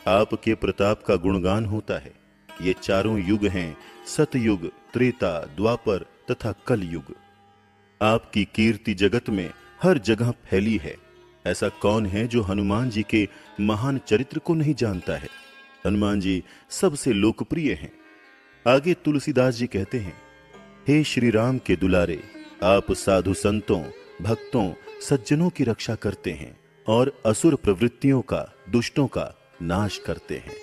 आपके प्रताप का गुणगान होता है। ये चारों युग हैं, सतयुग, त्रेता, द्वापर तथा कलयुग। आपकी कीर्ति जगत में हर जगह फैली है। ऐसा कौन है जो हनुमान जी के महान चरित्र को नहीं जानता है? हनुमान जी सबसे लोकप्रिय हैं। आगे तुलसीदास जी कहते हैं, हे श्री राम के दुलारे, आप साधु संतों, भक्तों, सज्जनों की रक्षा करते हैं और असुर प्रवृत्तियों का, दुष्टों का नाश करते हैं।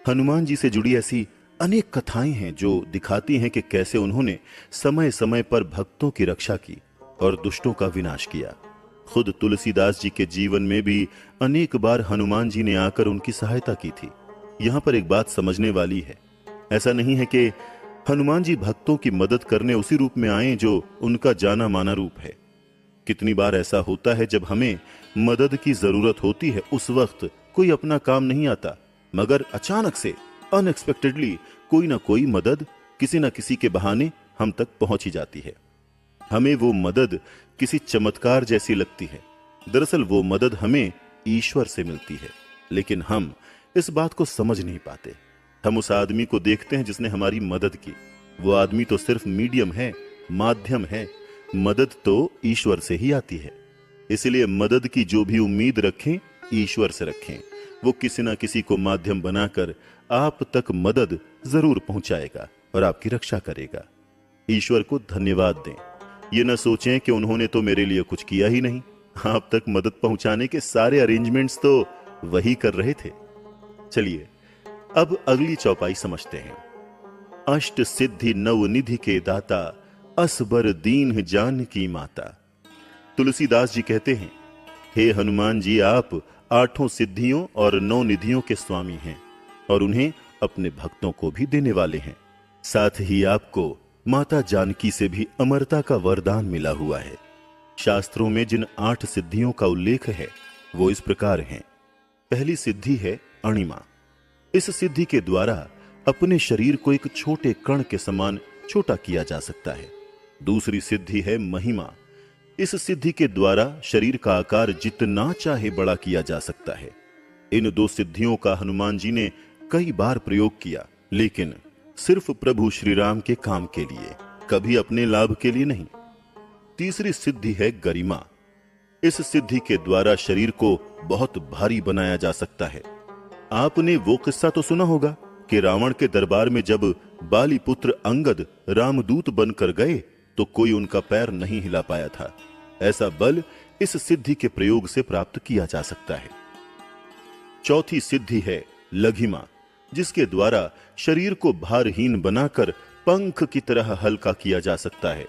हनुमान जी से जुड़ी ऐसी अनेक कथाएं हैं जो दिखाती हैं कि कैसे उन्होंने समय समय पर भक्तों की रक्षा की और दुष्टों का विनाश किया। खुद तुलसीदास जी के जीवन में भी अनेक बार हनुमान जी ने आकर उनकी सहायता की थी। यहां पर एक बात समझने वाली है, ऐसा नहीं है कि हनुमान जी भक्तों की मदद करने उसी रूप में आए जो उनका जाना माना रूप है। कितनी बार ऐसा होता है जब हमें मदद की जरूरत होती है, उस वक्त कोई अपना काम नहीं आता, मगर अचानक से अनएक्सपेक्टेडली कोई ना कोई मदद किसी न किसी के बहाने हम तक पहुंच ही जाती है। हमें वो मदद किसी चमत्कार जैसी लगती है। दरअसल वो मदद हमें ईश्वर से मिलती है, लेकिन हम इस बात को समझ नहीं पाते। हम उस आदमी को देखते हैं जिसने हमारी मदद की, वो आदमी तो सिर्फ मीडियम है, माध्यम है। मदद तो ईश्वर से ही आती है। इसलिए मदद की जो भी उम्मीद रखें, ईश्वर से रखें। वो किसी ना किसी को माध्यम बनाकर आप तक मदद जरूर पहुंचाएगा और आपकी रक्षा करेगा। ईश्वर को धन्यवाद दें। ये न सोचें कि उन्होंने तो मेरे लिए कुछ किया ही नहीं, आप तक मदद पहुंचाने के सारे अरेंजमेंट्स तो वही कर रहे थे। चलिए अब अगली चौपाई समझते हैं। अष्ट सिद्धि नव निधि के दाता, असबर दीन जान की माता। तुलसीदास जी कहते हैं, हे हनुमान जी, आप 8 सिद्धियों और 9 निधियों के स्वामी हैं और उन्हें अपने भक्तों को भी देने वाले हैं। साथ ही आपको माता जानकी से भी अमरता का वरदान मिला हुआ है। शास्त्रों में जिन 8 सिद्धियों का उल्लेख है वो इस प्रकार हैं। पहली सिद्धि है अणिमा। इस सिद्धि के द्वारा अपने शरीर को एक छोटे कण के समान छोटा किया जा सकता है। दूसरी सिद्धि है महिमा। इस सिद्धि के द्वारा शरीर का आकार जितना चाहे बड़ा किया जा सकता है। इन 2 सिद्धियों का हनुमान जी ने कई बार प्रयोग किया, लेकिन सिर्फ प्रभु श्री राम के काम के लिए, कभी अपने लाभ के लिए नहीं। तीसरी सिद्धि है गरिमा। इस सिद्धि के द्वारा शरीर को बहुत भारी बनाया जा सकता है। आपने वो किस्सा तो सुना होगा कि रावण के दरबार में जब बाली पुत्र अंगद रामदूत बनकर गए तो कोई उनका पैर नहीं हिला पाया था। ऐसा बल इस सिद्धि के प्रयोग से प्राप्त किया जा सकता है। चौथी सिद्धि है लघिमा, जिसके द्वारा शरीर को भारहीन बनाकर पंख की तरह हल्का किया जा सकता है।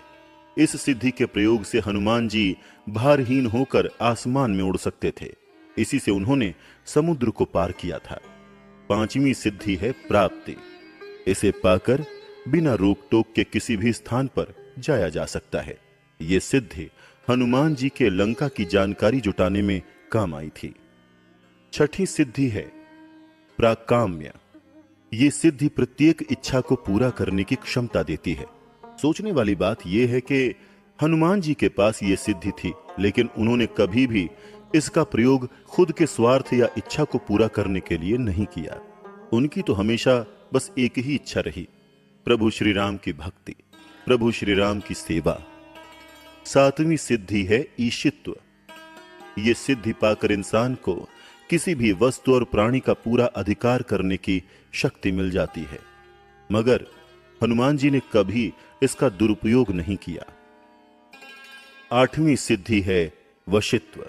इस सिद्धि के प्रयोग से हनुमान जी भारहीन होकर आसमान में उड़ सकते थे। इसी से उन्होंने समुद्र को पार किया था। 5वीं सिद्धि है प्राप्ति। इसे पाकर बिना रोक टोक के किसी भी स्थान पर जाया जा सकता है। यह सिद्धि हनुमान जी के लंका की जानकारी जुटाने में काम आई थी। 6ठी सिद्धि है प्राकाम्य। ये सिद्धि प्रत्येक इच्छा को पूरा करने की क्षमता देती है। सोचने वाली बात यह है कि हनुमान जी के पास यह सिद्धि थी, लेकिन उन्होंने कभी भी इसका प्रयोग खुद के स्वार्थ या इच्छा को पूरा करने के लिए नहीं किया। उनकी तो हमेशा बस एक ही इच्छा रही, प्रभु श्री राम की भक्ति, प्रभु श्री राम की सेवा। 7वीं सिद्धि है ईशित्व। यह सिद्धि पाकर इंसान को किसी भी वस्तु और प्राणी का पूरा अधिकार करने की शक्ति मिल जाती है, मगर हनुमान जी ने कभी इसका दुरुपयोग नहीं किया। 8वीं सिद्धि है वशित्व।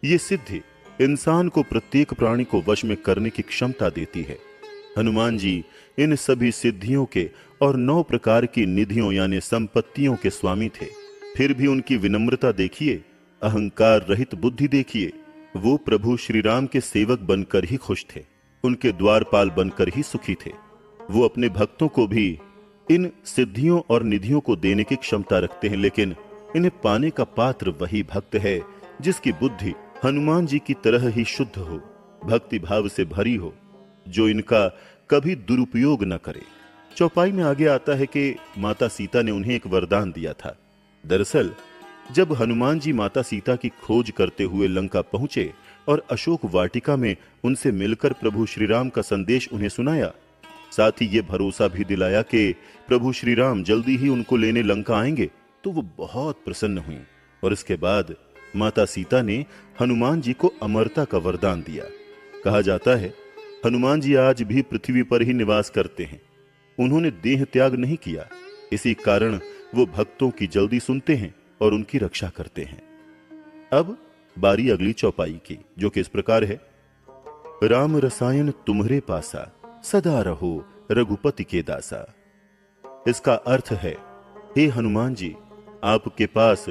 यह सिद्धि इंसान को प्रत्येक प्राणी को वश में करने की क्षमता देती है। हनुमान जी इन सभी सिद्धियों के और 9 प्रकार की निधियों यानी संपत्तियों के स्वामी थे। फिर भी उनकी विनम्रता देखिए, अहंकार रहित बुद्धि देखिए। वो प्रभु श्री राम के सेवक बनकर ही खुश थे, उनके द्वारपाल बनकर ही सुखी थे। वो अपने भक्तों को भी इन सिद्धियों और निधियों को देने की क्षमता रखते हैं, लेकिन इन्हें पाने का पात्र वही भक्त है जिसकी बुद्धि हनुमान जी की तरह ही शुद्ध हो, भक्ति भाव से भरी हो, जो इनका कभी दुरुपयोग न करे। चौपाई में आगे आता है कि माता सीता ने उन्हें एक वरदान दिया था। दरअसल जब हनुमान जी माता सीता की खोज करते हुए लंका पहुंचे और अशोक वाटिका में उनसे मिलकर प्रभु श्री राम का संदेश उन्हें सुनाया, साथ ही ये भरोसा भी दिलाया कि प्रभु श्री राम जल्दी ही उनको लेने लंका आएंगे, तो वो बहुत प्रसन्न हुई। और इसके बाद माता सीता ने हनुमान जी को अमरता का वरदान दिया। कहा जाता है हनुमान जी आज भी पृथ्वी पर ही निवास करते हैं। उन्होंने देह त्याग नहीं किया, इसी कारण वो भक्तों की जल्दी सुनते हैं और उनकी रक्षा करते हैं। अब बारी अगली चौपाई की, जो कि इस प्रकार है। राम रसायन तुम्हरे पासा, सदा रहो रघुपति के दासा। इसका अर्थ है, हे हनुमान जी, आपके पास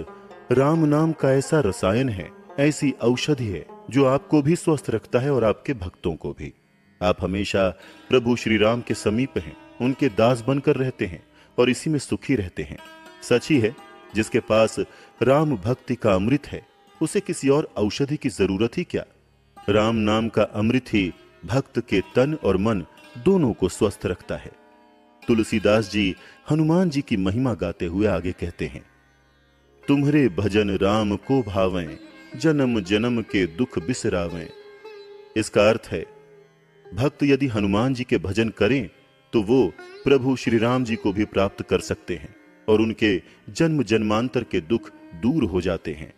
राम नाम का ऐसा रसायन है, ऐसी औषधि है जो आपको भी स्वस्थ रखता है और आपके भक्तों को भी। आप हमेशा प्रभु श्री राम के समीप हैं, उनके दास बनकर रहते हैं और इसी में सुखी रहते हैं। सच ही है, जिसके पास राम भक्ति का अमृत है, उसे किसी और औषधि की जरूरत ही क्या। राम नाम का अमृत ही भक्त के तन और मन दोनों को स्वस्थ रखता है। तुलसीदास जी हनुमान जी की महिमा गाते हुए आगे कहते हैं, तुम्हरे भजन राम को भावें, जन्म जन्म के दुख बिसरावें। इसका अर्थ है, भक्त यदि हनुमान जी के भजन करें तो वो प्रभु श्री राम जी को भी प्राप्त कर सकते हैं और उनके जन्म जन्मांतर के दुख दूर हो जाते हैं।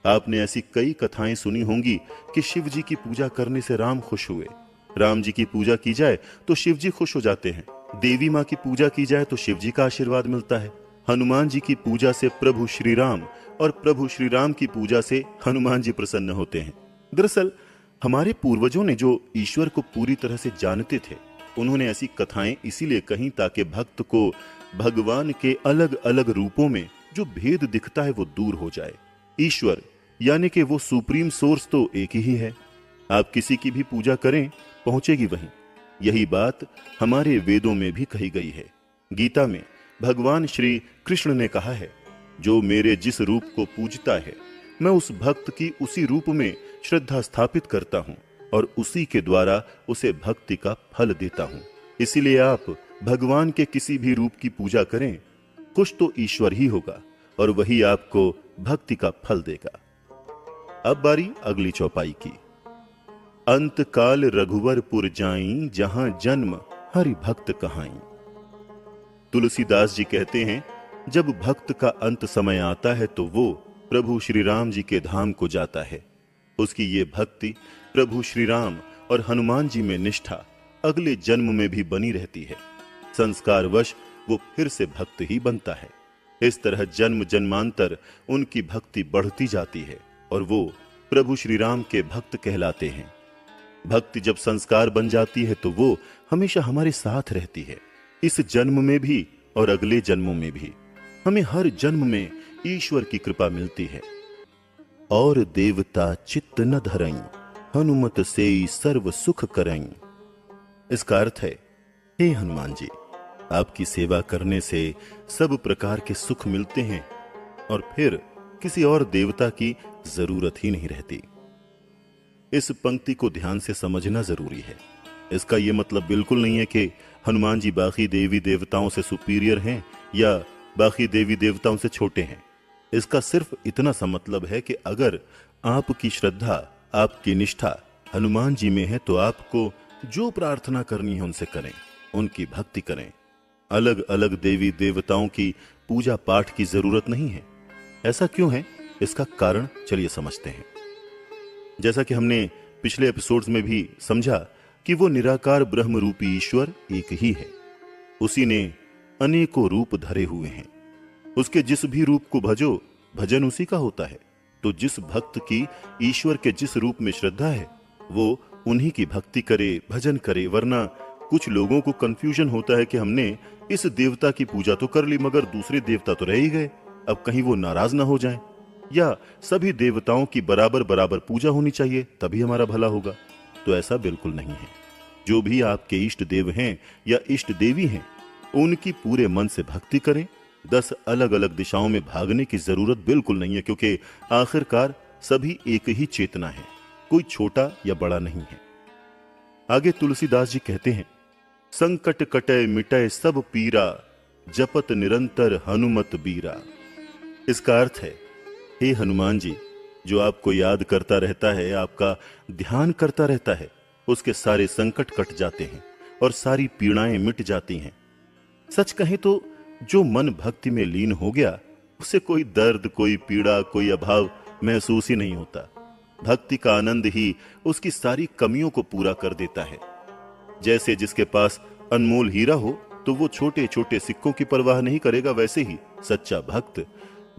आपने ऐसी कई कथाएं सुनी होंगी कि शिव जी की पूजा करने से राम खुश हुए। राम जी की पूजा की जाए तो शिव जी खुश हो जाते हैं। देवी माँ की पूजा की जाए तो शिव जी का आशीर्वाद मिलता है। हनुमान जी की पूजा से प्रभु श्री राम और प्रभु श्री राम की पूजा से हनुमान जी प्रसन्न होते हैं। दरअसल हमारे पूर्वजों ने जो ईश्वर को पूरी तरह से जानते थे, उन्होंने ऐसी कथाएं इसीलिए कहीं ताकि भक्त को भगवान के अलग अलग रूपों में जो भेद दिखता है वो दूर हो जाए। ईश्वर यानी कि वो सुप्रीम सोर्स तो एक ही है। आप किसी की भी पूजा करें, पहुंचेगी वहीं। यही बात हमारे वेदों में भी कही गई है। गीता में भगवान श्री कृष्ण ने कहा है, जो मेरे जिस रूप को पूजता है, मैं उस भक्त की उसी रूप में श्रद्धा स्थापित करता हूं और उसी के द्वारा उसे भक्ति का फल देता हूं। इसीलिए आप भगवान के किसी भी रूप की पूजा करें, कुछ तो ईश्वर ही होगा और वही आपको भक्ति का फल देगा। अब बारी अगली चौपाई की। अंत काल रघुवरपुर जाई, जहां जन्म हरि भक्त कहाई। तुलसीदास जी कहते हैं, जब भक्त का अंत समय आता है तो वो प्रभु श्री राम जी के धाम को जाता है। उसकी ये भक्ति प्रभु श्री राम और हनुमान जी में निष्ठा अगले जन्म में भी बनी रहती है। संस्कारवश वो फिर से भक्त ही बनता है। इस तरह जन्म जन्मांतर उनकी भक्ति बढ़ती जाती है और वो प्रभु श्री राम के भक्त कहलाते हैं। भक्ति जब संस्कार बन जाती है तो वो हमेशा हमारे साथ रहती है, इस जन्म में भी और अगले जन्मों में भी। हमें हर जन्म में ईश्वर की कृपा मिलती है। और देवता चित्त न धरई, हनुमत सेई सर्व सुख करई। इसका अर्थ है, हे हनुमान जी, आपकी सेवा करने से सब प्रकार के सुख मिलते हैं और फिर किसी और देवता की जरूरत ही नहीं रहती। इस पंक्ति को ध्यान से समझना जरूरी है। इसका यह मतलब बिल्कुल नहीं है कि हनुमान जी बाकी देवी देवताओं से सुपीरियर हैं या बाकी देवी देवताओं से छोटे हैं। इसका सिर्फ इतना सा मतलब है कि अगर आपकी श्रद्धा, आपकी निष्ठा हनुमान जी में है तो आपको जो प्रार्थना करनी है उनसे करें, उनकी भक्ति करें। अलग अलग देवी देवताओं की पूजा पाठ की जरूरत नहीं है। ऐसा क्यों है, इसका कारण चलिए समझते हैं। जैसा कि हमने पिछले एपिसोड्स में भी समझा कि वो निराकार ब्रह्म रूपी ईश्वर एक ही है। उसी ने अनेकों रूप धरे हुए हैं। उसके जिस भी रूप को भजो, भजन उसी का होता है। तो जिस भक्त की ईश्वर के जिस रूप में श्रद्धा है, वो उन्हीं की भक्ति करे, भजन करे। वरना कुछ लोगों को कंफ्यूजन होता है कि हमने इस देवता की पूजा तो कर ली मगर दूसरे देवता तो रह ही गए, अब कहीं वो नाराज ना हो जाएं, या सभी देवताओं की बराबर बराबर पूजा होनी चाहिए तभी हमारा भला होगा। तो ऐसा बिल्कुल नहीं है। जो भी आपके इष्ट देव हैं या इष्ट देवी हैं, उनकी पूरे मन से भक्ति करें। 10 अलग अलग दिशाओं में भागने की जरूरत बिल्कुल नहीं है, क्योंकि आखिरकार सभी एक ही चेतना है, कोई छोटा या बड़ा नहीं है। आगे तुलसीदास जी कहते हैं, संकट कटय मिटय सब पीरा, जपत निरंतर हनुमत बीरा। इसका अर्थ है, हे हनुमान जी, जो आपको याद करता रहता है, आपका ध्यान करता रहता है, उसके सारे संकट कट जाते हैं और सारी पीड़ाएं मिट जाती हैं। सच कहें तो जो मन भक्ति में लीन हो गया, उसे कोई दर्द, कोई पीड़ा, कोई अभाव महसूस ही नहीं होता। भक्ति का आनंद ही उसकी सारी कमियों को पूरा कर देता है। जैसे जिसके पास अनमोल हीरा हो तो वो छोटे छोटे सिक्कों की परवाह नहीं करेगा, वैसे ही सच्चा भक्त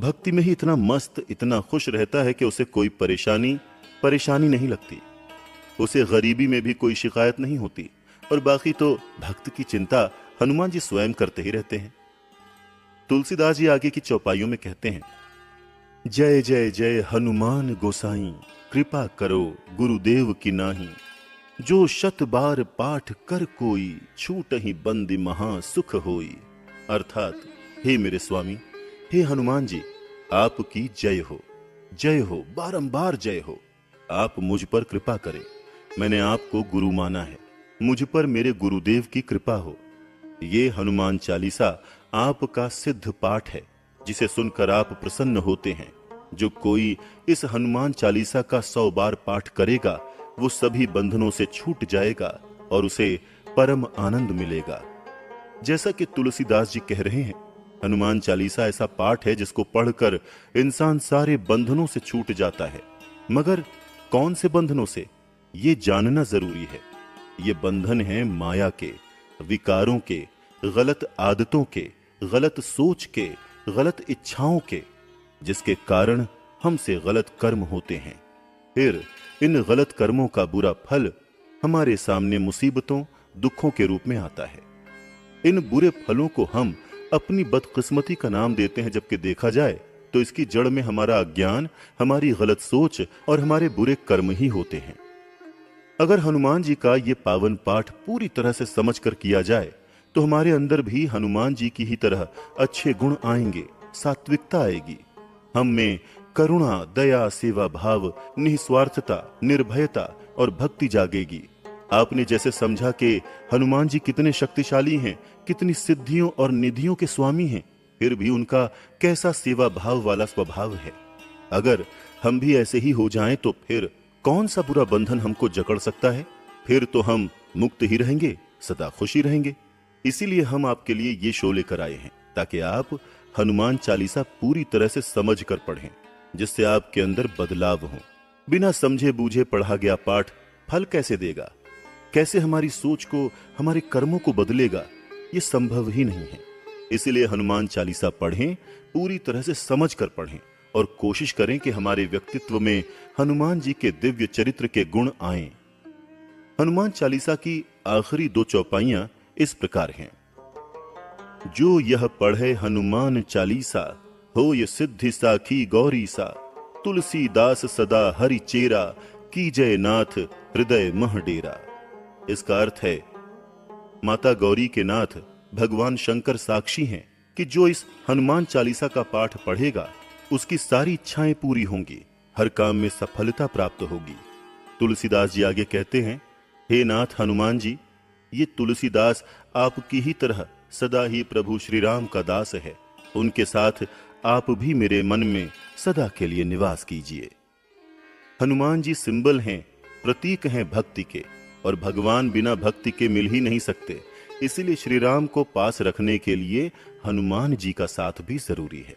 भक्ति में ही इतना मस्त, इतना खुश रहता है कि उसे कोई परेशानी नहीं लगती। उसे गरीबी में भी कोई शिकायत नहीं होती। और बाकी तो भक्त की चिंता हनुमान जी स्वयं करते ही रहते हैं। तुलसीदास जी आगे की चौपाइयों में कहते हैं, जय जय जय हनुमान गोसाई, कृपा करो गुरुदेव की नाही। जो 100 बार पाठ कर कोई, छूट ही बंदी महा सुख होई। अर्थात, हे मेरे स्वामी, हे हनुमान जी, आपकी जय हो, बारंबार जय हो। आप मुझ पर कृपा करें। मैंने आपको गुरु माना है, मुझ पर मेरे गुरुदेव की कृपा हो। ये हनुमान चालीसा आपका सिद्ध पाठ है, जिसे सुनकर आप प्रसन्न होते हैं। जो कोई इस हनुमान चालीसा का 100 बार पाठ करेगा, वो सभी बंधनों से छूट जाएगा और उसे परम आनंद मिलेगा। जैसा कि तुलसीदास जी कह रहे हैं, हनुमान चालीसा ऐसा पाठ है जिसको पढ़कर इंसान सारे बंधनों से छूट जाता है। मगर कौन से बंधनों से, ये जानना जरूरी है। ये बंधन है माया के, विकारों के, गलत आदतों के, गलत सोच के, गलत इच्छाओं के, जिसके कारण हमसे गलत कर्म होते हैं। फिर इन गलत कर्मों का बुरा फल हमारे सामने मुसीबतों, दुखों के रूप में आता है। इन बुरे फलों को हम अपनी बदकिस्मती का नाम देते हैं, जबकि देखा जाए तो इसकी जड़ में हमारा अज्ञान, हमारी गलत सोच और हमारे बुरे कर्म ही होते हैं। अगर हनुमान जी का ये पावन पाठ पूरी तरह से समझकर किया जाए तो हमारे अंदर भी हनुमान जी की ही तरह अच्छे गुण आएंगे, सात्विकता आएगी। हम में करुणा, दया, सेवा भाव, निस्वार्थता, निर्भयता और भक्ति जागेगी। आपने जैसे समझा कि हनुमान जी कितने शक्तिशाली हैं, कितनी सिद्धियों और निधियों के स्वामी हैं, फिर भी उनका कैसा सेवा भाव वाला स्वभाव है। अगर हम भी ऐसे ही हो जाएं तो फिर कौन सा बुरा बंधन हमको जकड़ सकता है? फिर तो हम मुक्त ही रहेंगे, सदा खुशी रहेंगे। इसीलिए हम आपके लिए ये शो लेकर आए हैं, ताकि आप हनुमान चालीसा पूरी तरह से समझ कर पढ़ें, जिससे आपके अंदर बदलाव हो। बिना समझे बूझे पढ़ा गया पाठ फल कैसे देगा? कैसे हमारी सोच को, हमारे कर्मों को बदलेगा? ये संभव ही नहीं है। इसीलिए हनुमान चालीसा पढ़ें, पूरी तरह से समझ कर पढ़ें और कोशिश करें कि हमारे व्यक्तित्व में हनुमान जी के दिव्य चरित्र के गुण आएं। हनुमान चालीसा की आखिरी 2 चौपाइयां इस प्रकार हैं। जो यह पढ़े हनुमान चालीसा, हो ये सिद्धि साखी गौरी सा। तुलसीदास सदा हरि चेरा, की जय नाथ हृदय मह डेरा। इसका अर्थ है, माता गौरी के नाथ भगवान शंकर साक्षी हैं कि जो इस हनुमान चालीसा का पाठ पढ़ेगा उसकी सारी इच्छाएं पूरी होंगी, हर काम में सफलता प्राप्त होगी। तुलसीदास जी आगे कहते हैं, हे नाथ हनुमान जी, ये तुलसीदास आपकी ही तरह सदा ही प्रभु श्री राम का दास है। उनके साथ आप भी मेरे मन में सदा के लिए निवास कीजिए। हनुमान जी सिंबल हैं, प्रतीक हैं भक्ति के, और भगवान बिना भक्ति के मिल ही नहीं सकते। इसीलिए श्री राम को पास रखने के लिए हनुमान जी का साथ भी जरूरी है।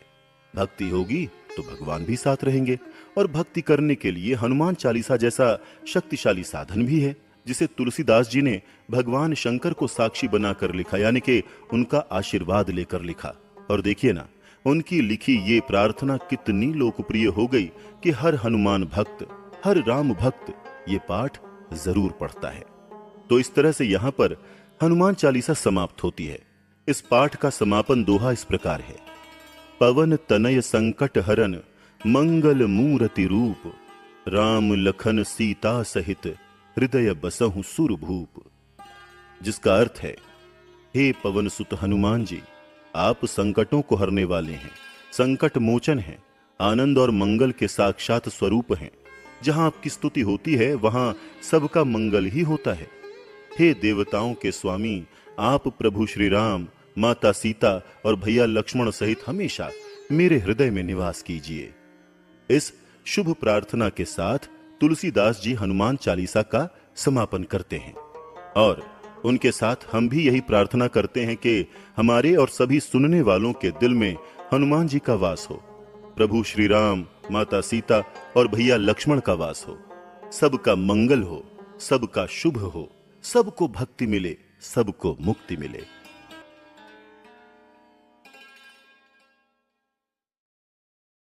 भक्ति होगी तो भगवान भी साथ रहेंगे, और भक्ति करने के लिए हनुमान चालीसा जैसा शक्तिशाली साधन भी है, जिसे तुलसीदास जी ने भगवान शंकर को साक्षी बनाकर लिखा, यानी कि उनका आशीर्वाद लेकर लिखा। और देखिए ना, उनकी लिखी ये प्रार्थना कितनी लोकप्रिय हो गई कि हर हनुमान भक्त, हर राम भक्त ये पाठ जरूर पढ़ता है। तो इस तरह से यहां पर हनुमान चालीसा समाप्त होती है। इस पाठ का समापन दोहा इस प्रकार है। पवन तनय संकट हरन, मंगल मूर्ति रूप। राम लखन सीता सहित, हृदय बसहु सुरभूप। जिसका अर्थ है, हे पवन सुत हनुमान जी, आप संकटों को हरने वाले हैं, संकट मोचन हैं, आनंद और मंगल के साक्षात स्वरूप हैं। जहां आपकी स्तुति होती है वहां सबका मंगल ही होता है। हे देवताओं के स्वामी, आप प्रभु श्री राम, माता सीता और भैया लक्ष्मण सहित हमेशा मेरे हृदय में निवास कीजिए। इस शुभ प्रार्थना के साथ तुलसीदास जी हनुमान चालीसा का समापन करते हैं, और उनके साथ हम भी यही प्रार्थना करते हैं कि हमारे और सभी सुनने वालों के दिल में हनुमान जी का वास हो, प्रभु श्री राम, माता सीता और भैया लक्ष्मण का वास हो। सबका मंगल हो, सबका शुभ हो, सबको भक्ति मिले, सबको मुक्ति मिले।